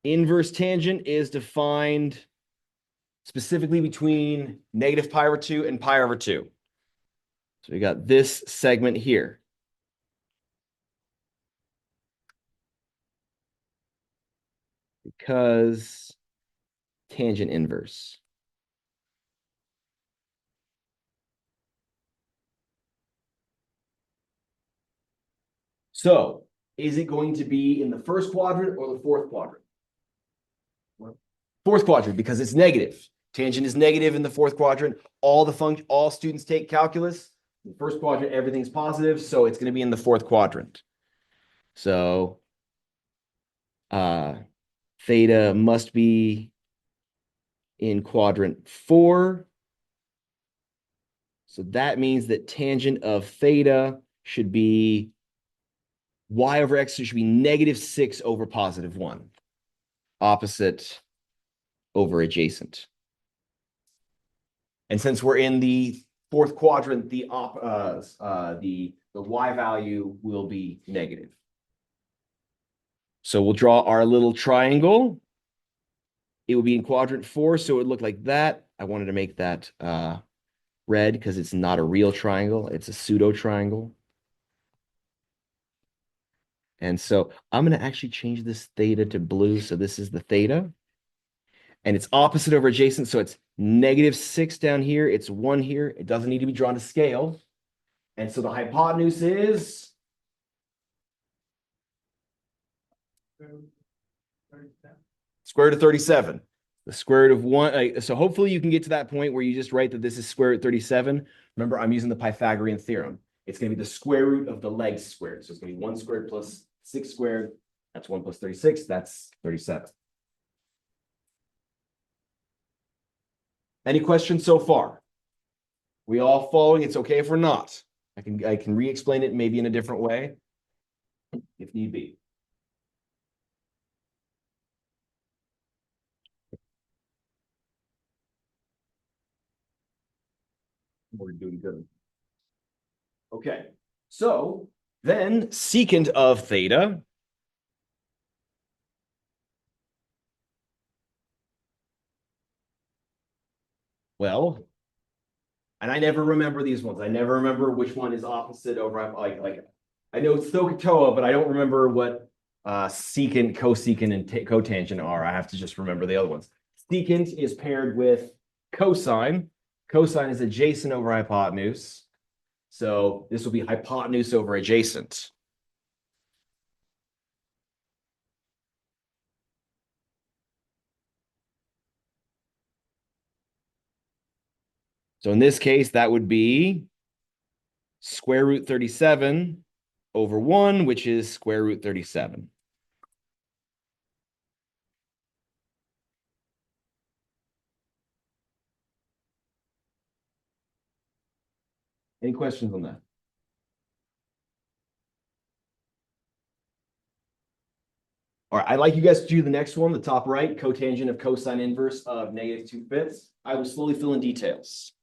Inverse tangent is defined specifically between negative pi over 2 and pi over 2. So we got this segment here. Because tangent inverse. So, is it going to be in the first quadrant or the fourth quadrant? Fourth quadrant, because it's negative. Tangent is negative in the fourth quadrant. All students take calculus. In the first quadrant, everything's positive, so it's going to be in the fourth quadrant. So, theta must be in quadrant 4. So that means that tangent of theta should be y over x should be negative 6 over positive 1. Opposite over adjacent. And since we're in the fourth quadrant, the y value will be negative. So we'll draw our little triangle. It will be in quadrant 4, so it would look like that. I wanted to make that red because it's not a real triangle. It's a pseudo triangle. And so I'm going to actually change this theta to blue. So this is the theta. And it's opposite over adjacent. So it's negative 6 down here. It's 1 here. It doesn't need to be drawn to scale. And so the hypotenuse is square root of 37. The square root of 1. So hopefully you can get to that point where you just write that this is square root of 37. Remember, I'm using the Pythagorean theorem. It's going to be the square root of the legs squared. So it's going to be 1 squared plus 6 squared. That's 1 plus 36. That's 37. Any questions so far? We all following? It's okay if we're not. I can re-explain it maybe in a different way if need be. We're doing good. Okay, so then secant of theta. Well, and I never remember these ones. I never remember which one is opposite over like I know it's SOHCAHTOA, but I don't remember what secant, cosecant, and cotangent are. I have to just remember the other ones. Secant is paired with cosine. Cosine is adjacent over hypotenuse. So this will be hypotenuse over adjacent. So in this case, that would be square root 37 over 1, which is square root 37. Any questions on that? All right, I'd like you guys to do the next one, the top right, cotangent of cosine inverse of -2/5. I will slowly fill in details.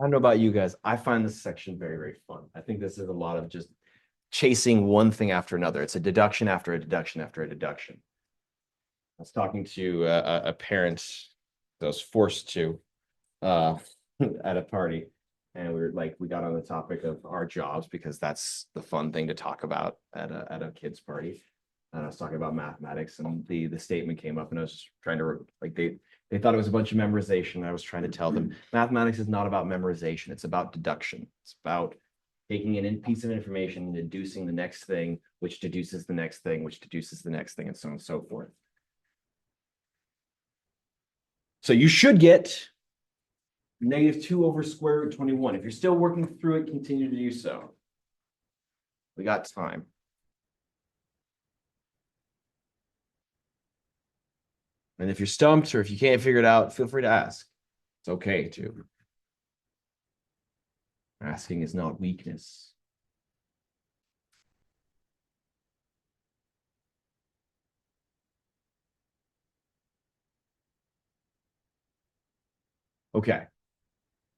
I don't know about you guys. I find this section very, very fun. I think this is a lot of just chasing one thing after another. It's a deduction after a deduction after a deduction. I was talking to a parent that was forced to uh, at a party, and we were like, we got on the topic of our jobs because that's the fun thing to talk about at a kid's party. And I was talking about mathematics, and the statement came up, and I was just trying to like they thought it was a bunch of memorization. I was trying to tell them mathematics is not about memorization. It's about deduction. It's about taking an piece of information and deducing the next thing, which deduces the next thing, which deduces the next thing, and so on and so forth. So you should get -2 over square root 21. If you're still working through it, continue to do so. We got time. And if you're stumped or if you can't figure it out, feel free to ask. It's okay to. Asking is not weakness. Okay.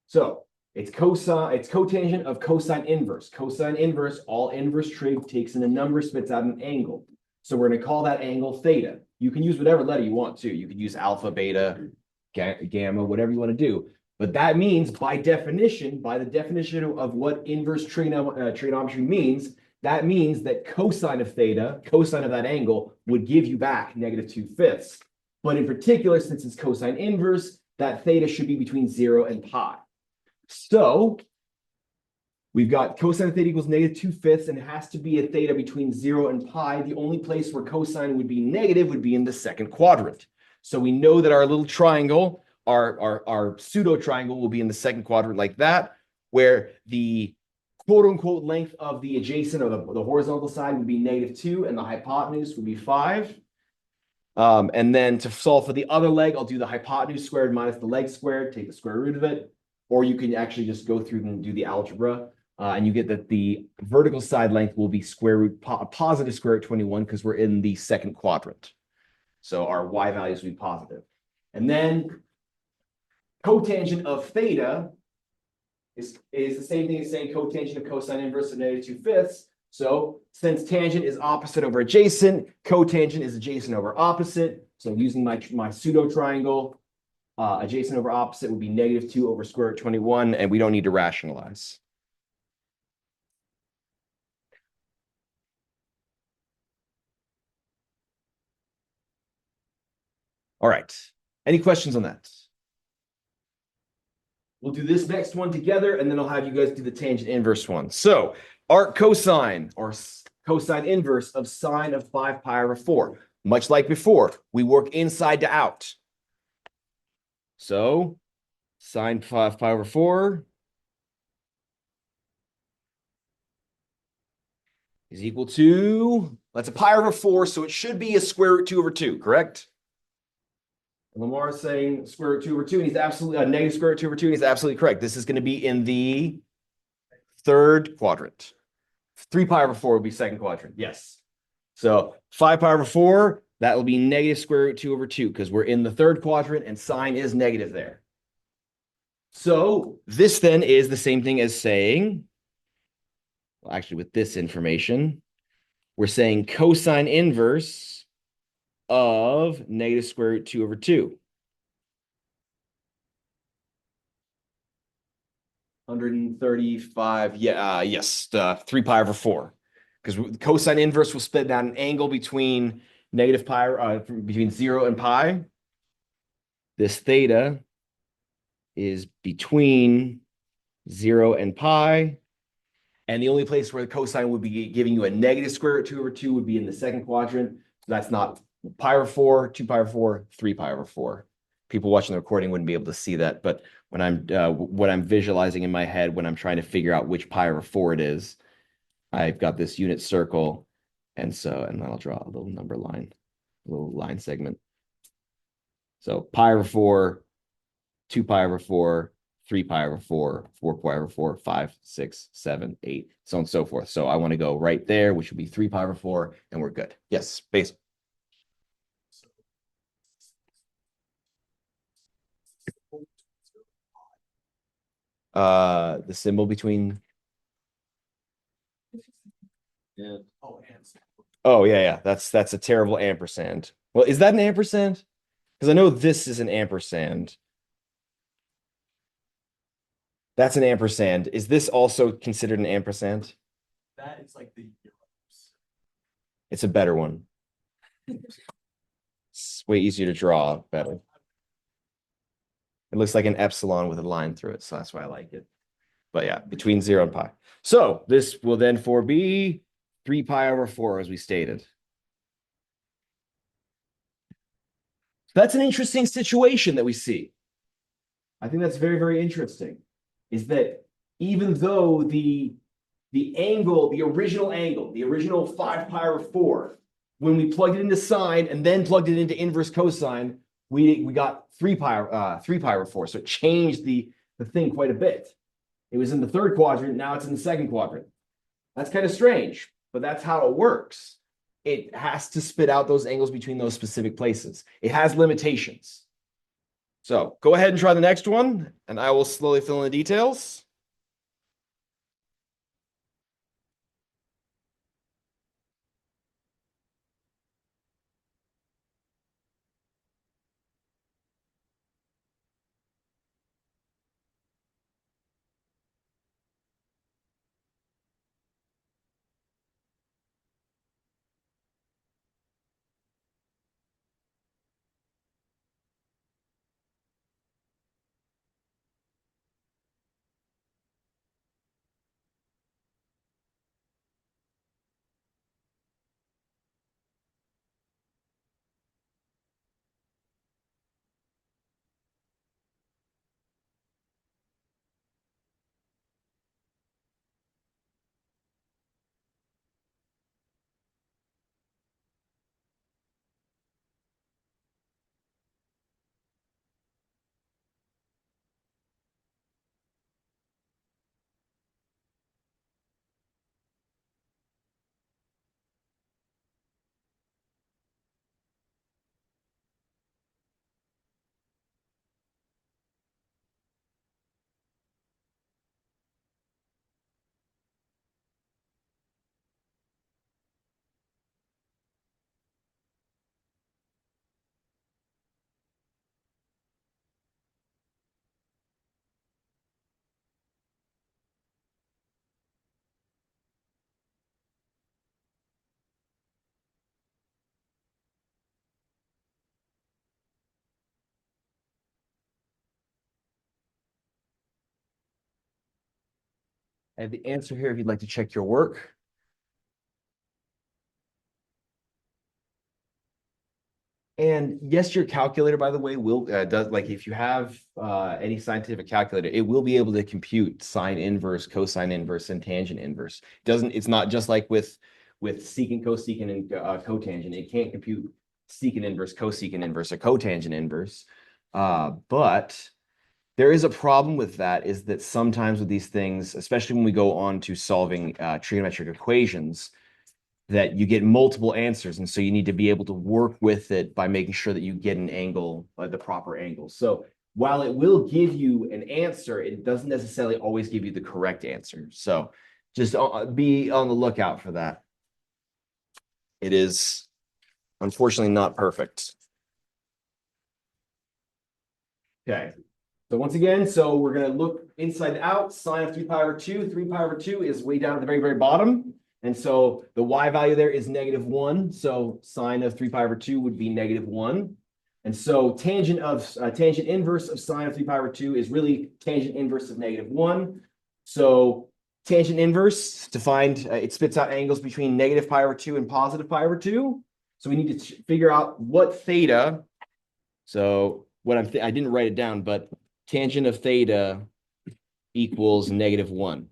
So it's cotangent of cosine inverse. Cosine inverse, all inverse trig takes in a number, spits out an angle. So we're going to call that angle theta. You can use whatever letter you want to. You can use alpha, beta, gamma, whatever you want to do. But that means, by definition, by the definition of what inverse trigonometry means, that means that cosine of theta, cosine of that angle, would give you back -2/5. But in particular, since it's cosine inverse, that theta should be between 0 and pi. So we've got cosine of theta equals -2/5, and it has to be a theta between 0 and pi. The only place where cosine would be negative would be in the second quadrant. So we know that our little triangle, our pseudo triangle, will be in the second quadrant like that, where the quote unquote length of the adjacent or the horizontal side would be -2, and the hypotenuse would be 5. And then to solve for the other leg, I'll do the hypotenuse squared minus the leg squared, take the square root of it. Or you can actually just go through and do the algebra. And you get that the vertical side length will be positive square root 21 because we're in the second quadrant. So our y values will be positive. And then cotangent of theta is the same thing as saying cotangent of cosine inverse of -2/5. So since tangent is opposite over adjacent, cotangent is adjacent over opposite. So using my pseudo triangle, adjacent over opposite would be -2 over square root 21, and we don't need to rationalize. All right. Any questions on that? We'll do this next one together, and then I'll have you guys do the tangent inverse one. So arc cosine or cosine inverse of sine of 5 pi over 4. Much like before, we work inside to out. So sine 5 pi over 4 is equal to, that's a pi over 4, so it should be a square root 2 over 2, correct? And Lamar is saying square root 2 over 2, and he's absolutely, negative square root 2 over 2, and he's absolutely correct. This is going to be in the third quadrant. 3 pi over 4 will be second quadrant, yes. So 5 pi over 4, that will be negative square root 2 over 2, because we're in the third quadrant, and sine is negative there. So this then is the same thing as saying, well, actually with this information, we're saying cosine inverse of negative square root 2 over 2. 135, yeah, yes, 3 pi over 4. Because cosine inverse will split down an angle between negative pi, between 0 and pi. This theta is between 0 and pi. And the only place where the cosine would be giving you a negative square root 2 over 2 would be in the second quadrant. So that's not pi over 4, 2 pi over 4, 3 pi over 4. People watching the recording wouldn't be able to see that, but when what I'm visualizing in my head when I'm trying to figure out which pi over 4 it is, I've got this unit circle, and then I'll draw a little number line, a little line segment. So pi over 4, 2 pi over 4, 3 pi over 4, 4 pi over 4, 5, 6, 7, 8, so on and so forth. So I want to go right there, which would be 3 pi over 4, and we're good. Yes, base. The symbol between. Yeah. Oh, yeah. That's a terrible ampersand. Well, is that an ampersand? Because I know this is an ampersand. That's an ampersand. Is this also considered an ampersand? That is like the euros. It's a better one. It's way easier to draw, better. It looks like an epsilon with a line through it, so that's why I like it. But yeah, between 0 and pi. So this will then be 3 pi over 4, as we stated. That's an interesting situation that we see. I think that's very, very interesting. Is that even though the angle, the original 5 pi over 4, when we plugged it into sine and then plugged it into inverse cosine, we got 3 pi over 4. So it changed the thing quite a bit. It was in the third quadrant, now it's in the second quadrant. That's kind of strange, but that's how it works. It has to spit out those angles between those specific places. It has limitations. So go ahead and try the next one, and I will slowly fill in the details. I have the answer here if you'd like to check your work. And yes, your calculator, by the way, will does like if you have any scientific calculator, it will be able to compute sine inverse, cosine inverse, and tangent inverse. It's not just like with secant, cosecant, and cotangent. It can't compute secant inverse, cosecant inverse, or cotangent inverse. But there is a problem with that, is that sometimes with these things, especially when we go on to solving trigonometric equations, that you get multiple answers. And so you need to be able to work with it by making sure that you get an angle, the proper angle. So while it will give you an answer, it doesn't necessarily always give you the correct answer. So just be on the lookout for that. It is unfortunately not perfect. Okay. So once again, so we're going to look inside out. Sine of 3 pi over 2. 3 pi over 2 is way down at the very, very bottom. And so the y value there is -1. So sine of 3 pi over 2 would be -1. And so tangent inverse of sine of 3 pi over 2 is really tangent inverse of -1. So tangent inverse, to find, it spits out angles between negative pi over 2 and positive pi over 2. So we need to figure out what theta. So what I didn't write it down, but tangent of theta equals -1.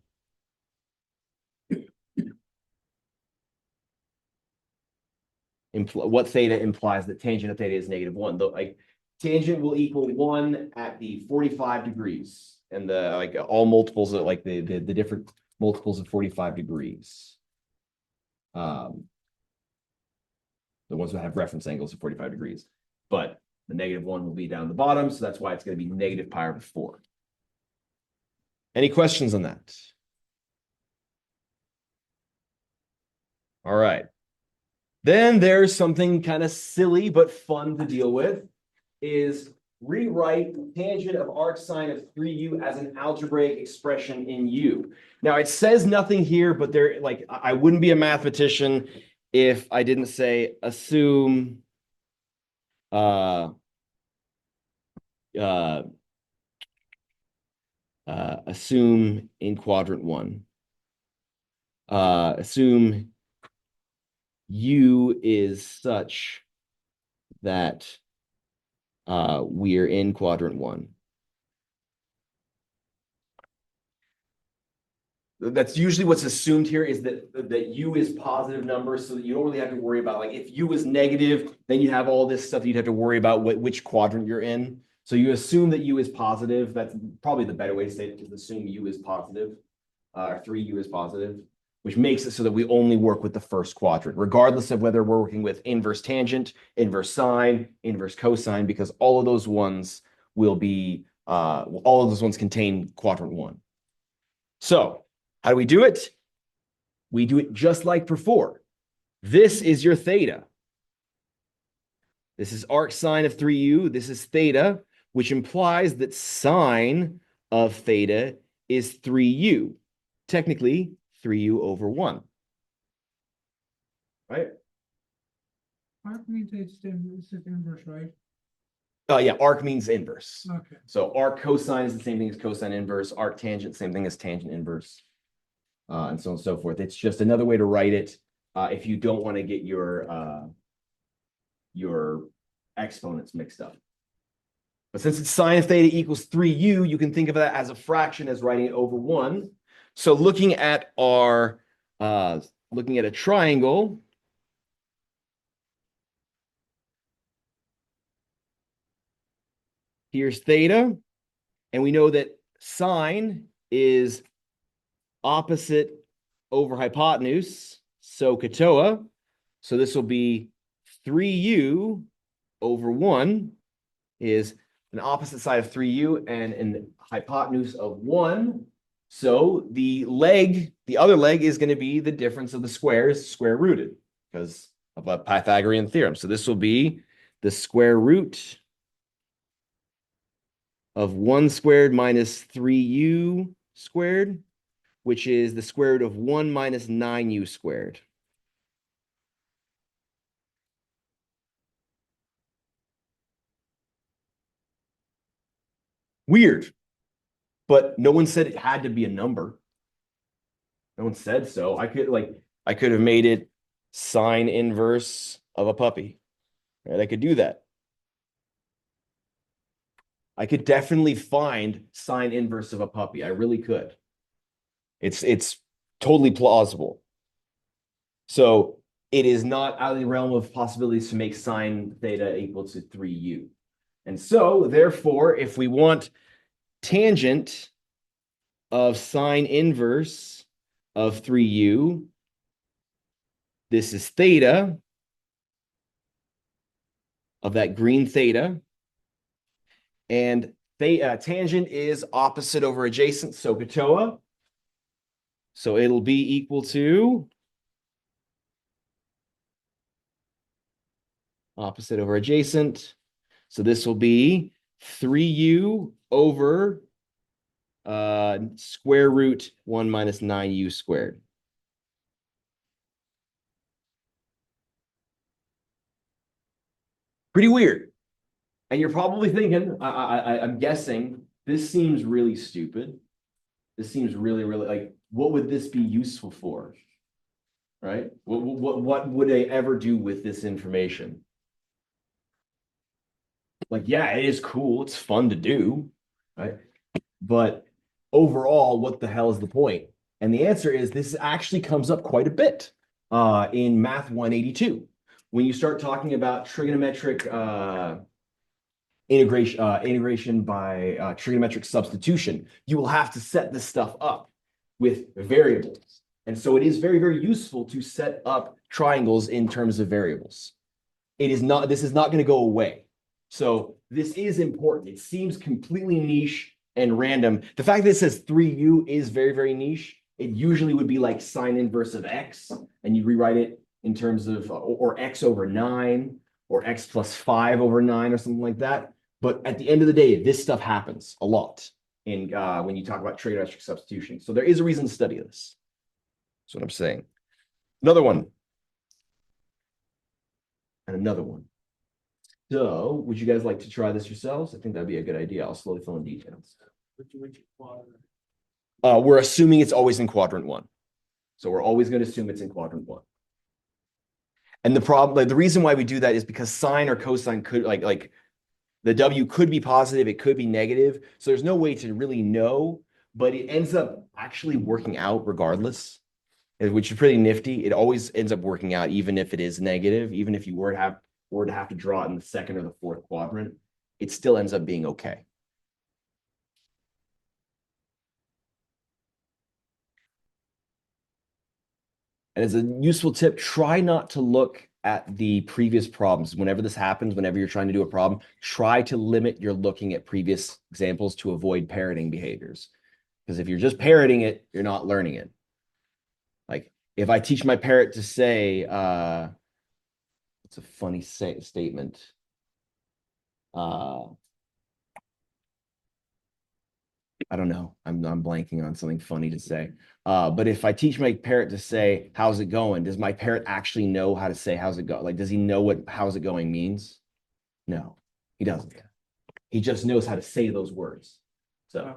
What theta implies that tangent of theta is -1. Though, like, tangent will equal 1 at the 45 degrees, and the like all multiples of like the different multiples of 45 degrees. The ones that have reference angles of 45 degrees, but the -1 will be down the bottom, so that's why it's going to be negative pi over 4. Any questions on that? All right. Then there's something kind of silly but fun to deal with, is rewrite tangent of arc sine of 3u as an algebraic expression in u. Now it says nothing here, but there, like, I wouldn't be a mathematician if I didn't say assume assume in quadrant 1. Assume u is such that we're in quadrant 1. That's usually what's assumed here, is that u is positive numbers, so that you don't really have to worry about, like, if u is negative, then you have all this stuff you'd have to worry about which quadrant you're in. So you assume that u is positive. That's probably the better way to say it, is assume u is positive, or 3u is positive, which makes it so that we only work with the first quadrant, regardless of whether we're working with inverse tangent, inverse sine, inverse cosine, because all of those ones will be, all of those ones contain quadrant 1. So how do we do it? We do it just like before. This is your theta. This is arc sine of 3u. This is theta, which implies that sine of theta is 3u. Technically, 3u over 1. Right? Arc means it's inverse, right? Yeah, arc means inverse. Okay. So arc cosine is the same thing as cosine inverse. Arc tangent, same thing as tangent inverse. And so on and so forth. It's just another way to write it if you don't want to get your exponents mixed up. But since it's sine of theta equals 3u, you can think of that as a fraction, as writing it over 1. So looking at a triangle, here's theta, and we know that sine is opposite over hypotenuse, so katoa. So this will be 3u over 1 is an opposite side of 3u and an hypotenuse of 1. So the other leg is going to be the difference of the squares square rooted, because of a Pythagorean theorem. So this will be the square root of 1 squared minus 3u squared, which is the square root of 1 minus 9u squared. Weird, but no one said it had to be a number. No one said so. I could have made it sine inverse of a puppy. Right? I could do that. I could definitely find sine inverse of a puppy. I really could. It's totally plausible. So it is not out of the realm of possibilities to make sine theta equal to 3u. And so, therefore, if we want tangent of sine inverse of 3u, this is theta of that green theta. And tangent is opposite over adjacent, SOHCAHTOA. So it'll be equal to opposite over adjacent. So this will be 3u over square root 1 minus 9u squared. Pretty weird. And you're probably thinking, I'm guessing, this seems really stupid. This seems really, really like, what would this be useful for? Right? What would I ever do with this information? Like, yeah, it is cool. It's fun to do, right? But overall, what the hell is the point? And the answer is this actually comes up quite a bit in Math 182. When you start talking about trigonometric integration by trigonometric substitution, you will have to set this stuff up with variables. And so it is very, very useful to set up triangles in terms of variables. This is not going to go away. So this is important. It seems completely niche and random. The fact that it says 3u is very, very niche. It usually would be like sine inverse of x, and you rewrite it in terms of, or x over 9, or x plus 5 over 9, or something like that. But at the end of the day, this stuff happens a lot in when you talk about trigonometric substitution. So there is a reason to study this. That's what I'm saying. Another one. And another one. So, would you guys like to try this yourselves? I think that'd be a good idea. I'll slowly fill in details. Which quadrant? We're assuming it's always in quadrant 1. So we're always going to assume it's in quadrant 1. And the problem, like the reason why we do that is because sine or cosine could like the W could be positive, it could be negative. So there's no way to really know, but it ends up actually working out regardless, which is pretty nifty. It always ends up working out, even if it is negative, even if you were to have to draw it in the second or the fourth quadrant, it still ends up being okay. And as a useful tip, try not to look at the previous problems. Whenever this happens, whenever you're trying to do a problem, try to limit your looking at previous examples to avoid parroting behaviors. Because if you're just parroting it, you're not learning it. Like if I teach my parrot to say, it's a funny statement. I don't know. I'm blanking on something funny to say. But if I teach my parrot to say, how's it going? Does my parrot actually know how to say, how's it go? Like, does he know what how's it going means? No, he doesn't. He just knows how to say those words. So,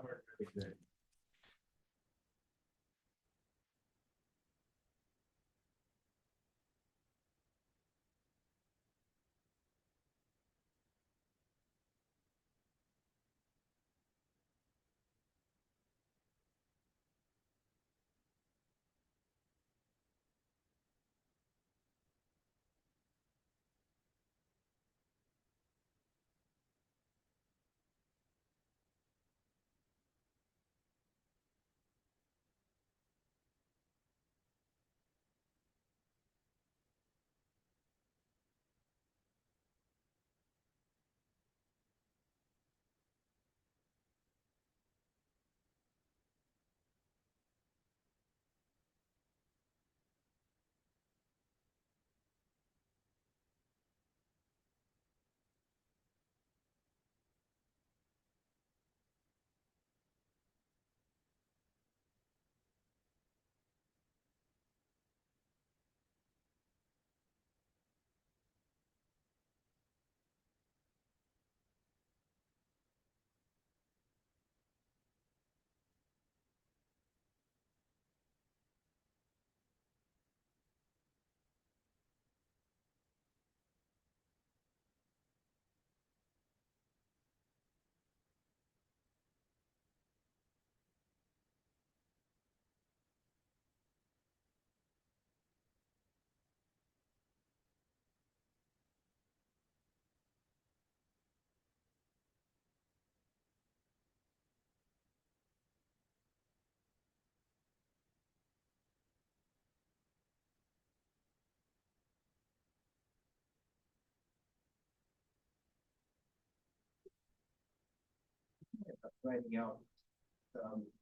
writing out,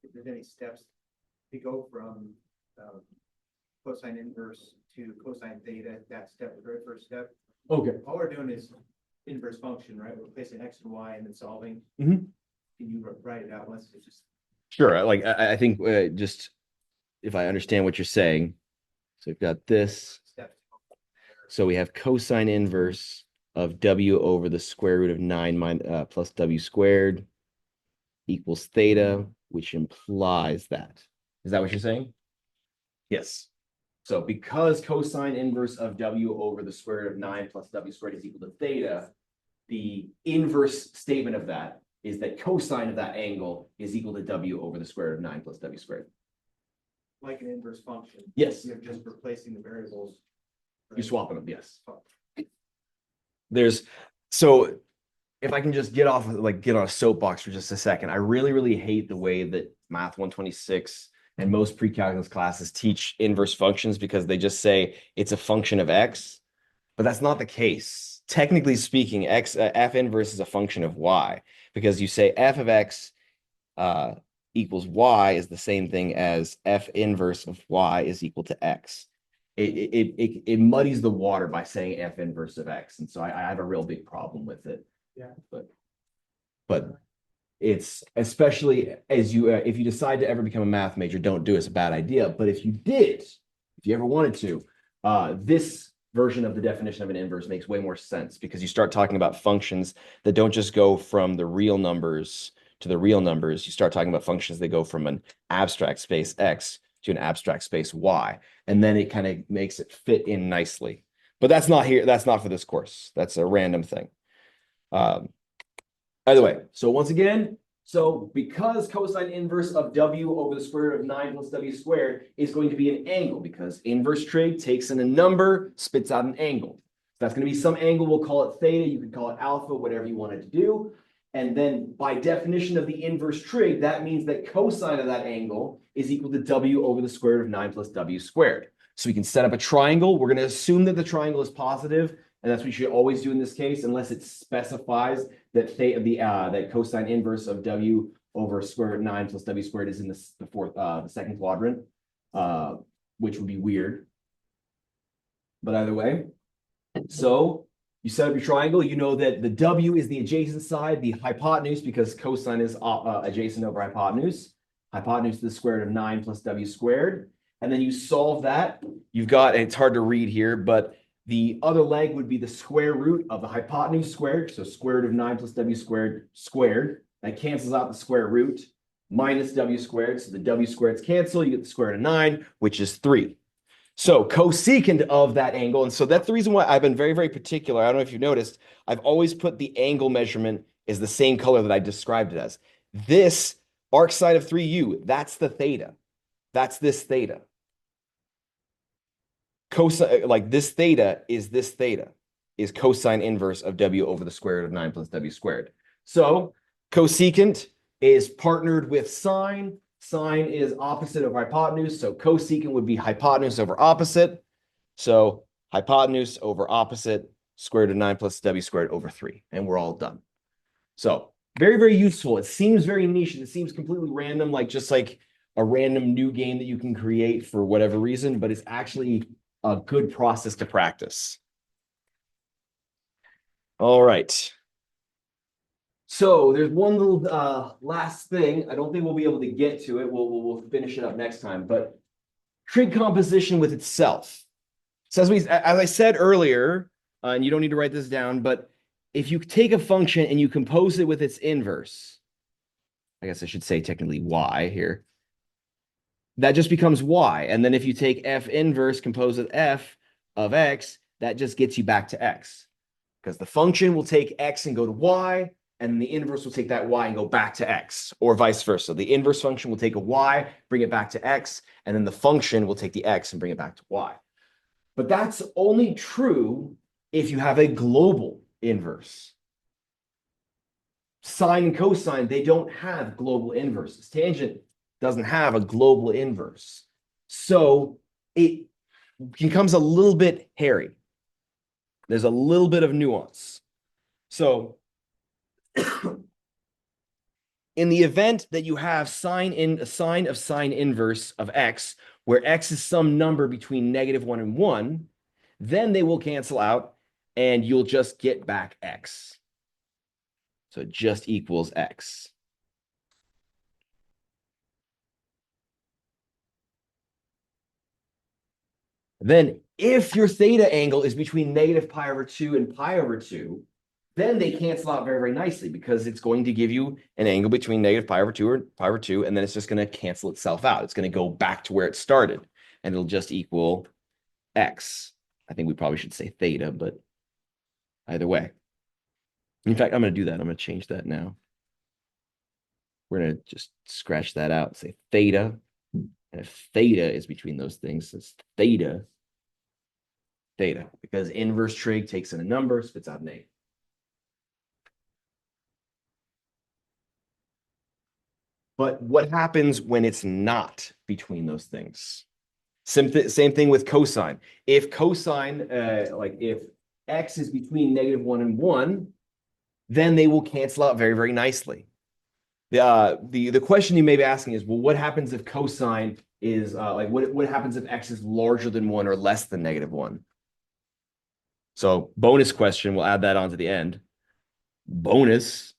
if there's any steps to go from, cosine inverse to cosine theta, that step, the very first step. Okay. All we're doing is inverse function, right? We're placing x and y and then solving. Mhm. Can you write it out once it's just Sure. I think just if I understand what you're saying. So we've got this. steps? So we have cosine inverse of w over the square root of 9 plus w squared equals theta, which implies that. Is that what you're saying? Yes. So because cosine inverse of w over the square root of 9 plus w squared is equal to theta, the inverse statement of that is that cosine of that angle is equal to w over the square root of 9 plus w squared. Like an inverse function. Yes. You're just replacing the variables. You're swapping them, yes. So if I can just get on a soapbox for just a second, I really hate the way that Math 126 and most pre-calculus classes teach inverse functions because they just say it's a function of x, but that's not the case. Technically speaking, f inverse is a function of y because you say f of x equals y is the same thing as f inverse of y is equal to x. It muddies the water by saying f inverse of x, and so I have a real big problem with it. Yeah. But it's especially as you if you decide to ever become a math major, don't do it. It's a bad idea. But if you did, if you ever wanted to, this version of the definition of an inverse makes way more sense because you start talking about functions that don't just go from the real numbers to the real numbers. You start talking about functions that go from an abstract space x to an abstract space y, and then it kind of makes it fit in nicely. But that's not here. That's not for this course. That's a random thing. Either way, so once again, so because cosine inverse of w over the square root of 9 plus w squared is going to be an angle because inverse trig takes in a number, spits out an angle. So that's going to be some angle. We'll call it theta. You can call it alpha, whatever you wanted to do. And then by definition of the inverse trig, that means that cosine of that angle is equal to w over the square root of 9 plus w squared. So we can set up a triangle. We're going to assume that the triangle is positive, and that's what you should always do in this case, unless it specifies that that cosine inverse of w over square root 9 plus w squared is in the second quadrant, which would be weird. But either way, so you set up your triangle. You know that the w is the adjacent side, the hypotenuse, because cosine is adjacent over hypotenuse. Hypotenuse is the square root of 9 plus w squared. And then you solve that. You've got, and it's hard to read here, but the other leg would be the square root of the hypotenuse squared. So square root of 9 plus w squared squared. That cancels out the square root minus w squared. So the w squareds cancel. You get the square root of 9, which is 3. So cosecant of that angle. And so that's the reason why I've been very particular. I don't know if you noticed, I've always put the angle measurement is the same color that I described it as. This arc side of 3u, that's the theta. That's this theta. Cosine, like this theta is cosine inverse of w over the square root of 9 plus w squared. So cosecant is partnered with sine. Sine is opposite of hypotenuse. So cosecant would be hypotenuse over opposite. So hypotenuse over opposite, square root of 9 plus w squared over 3. And we're all done. So very useful. It seems very niche. It seems completely random, just like a random new game that you can create for whatever reason, but it's actually a good process to practice. All right. So there's one little last thing. I don't think we'll be able to get to it. We'll finish it up next time. But trig composition with itself. So as I said earlier, and you don't need to write this down, but if you take a function and you compose it with its inverse, I guess I should say technically y here, that just becomes y. And then if you take f inverse composed with f of x, that just gets you back to x. Because the function will take x and go to y, and the inverse will take that y and go back to x, or vice versa. The inverse function will take a y, bring it back to x, and then the function will take the x and bring it back to y. But that's only true if you have a global inverse. Sine and cosine, they don't have global inverses. Tangent doesn't have a global inverse. So it becomes a little bit hairy. There's a little bit of nuance. So in the event that you have a sine of sine inverse of x, where x is some number between -1 and 1, then they will cancel out and you'll just get back x. So it just equals x. Then if your theta angle is between -pi/2 and pi/2, then they cancel out very, very nicely because it's going to give you an angle between -pi/2 or pi/2, and then it's just going to cancel itself out. It's going to go back to where it started, and it'll just equal x. I think we probably should say theta, but either way. In fact, I'm going to do that. I'm going to change that now. We're going to just scratch that out, say theta. And if theta is between those things, it's theta, because inverse trig takes in a number, spits out an 8. But what happens when it's not between those things? Same thing with cosine. If cosine, if x is between -1 and 1, then they will cancel out very, very nicely. The question you may be asking is, well, what happens if cosine is what happens if x is larger than 1 or less than -1? So bonus question, we'll add that on to the end. Bonus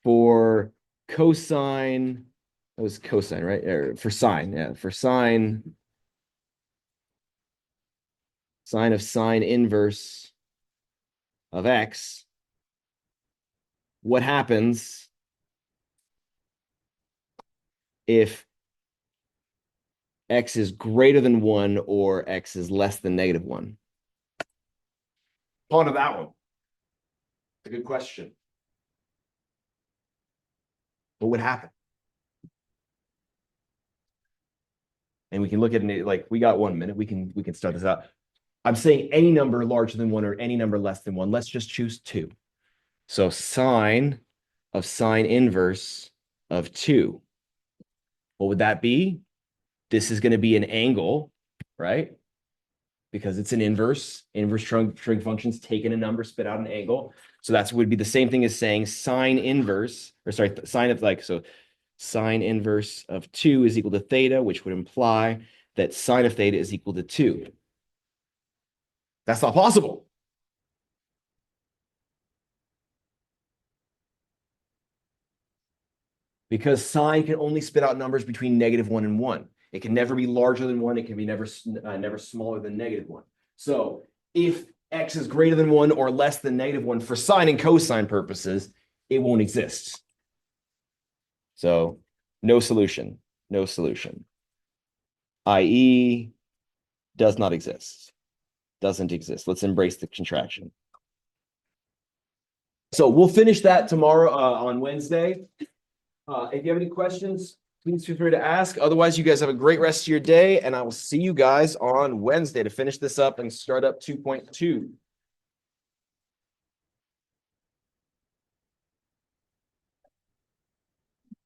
for cosine, that was cosine, right? Or for sine, yeah, for sine of sine inverse of x. What happens if x is greater than 1 or x is less than -1? Ponder that one. It's a good question. What would happen? And we can look at it like we got 1 minute. We can start this out. I'm saying any number larger than 1 or any number less than 1. Let's just choose 2. So sine of sine inverse of 2. What would that be? This is going to be an angle, right? Because it's an inverse. Inverse trig functions take in a number, spit out an angle. So that would be the same thing as saying sine inverse, or sorry, sine of sine inverse of 2 is equal to theta, which would imply that sine of theta is equal to 2. That's not possible. Because sine can only spit out numbers between -1 and 1. It can never be larger than 1. It can be never smaller than -1. So if x is greater than 1 or less than -1 for sine and cosine purposes, it won't exist. So no solution, i.e. does not exist, doesn't exist. Let's embrace the contraction. So we'll finish that tomorrow on Wednesday. If you have any questions, please feel free to ask. Otherwise, you guys have a great rest of your day, and I will see you guys on Wednesday to finish this up and start up 2.2.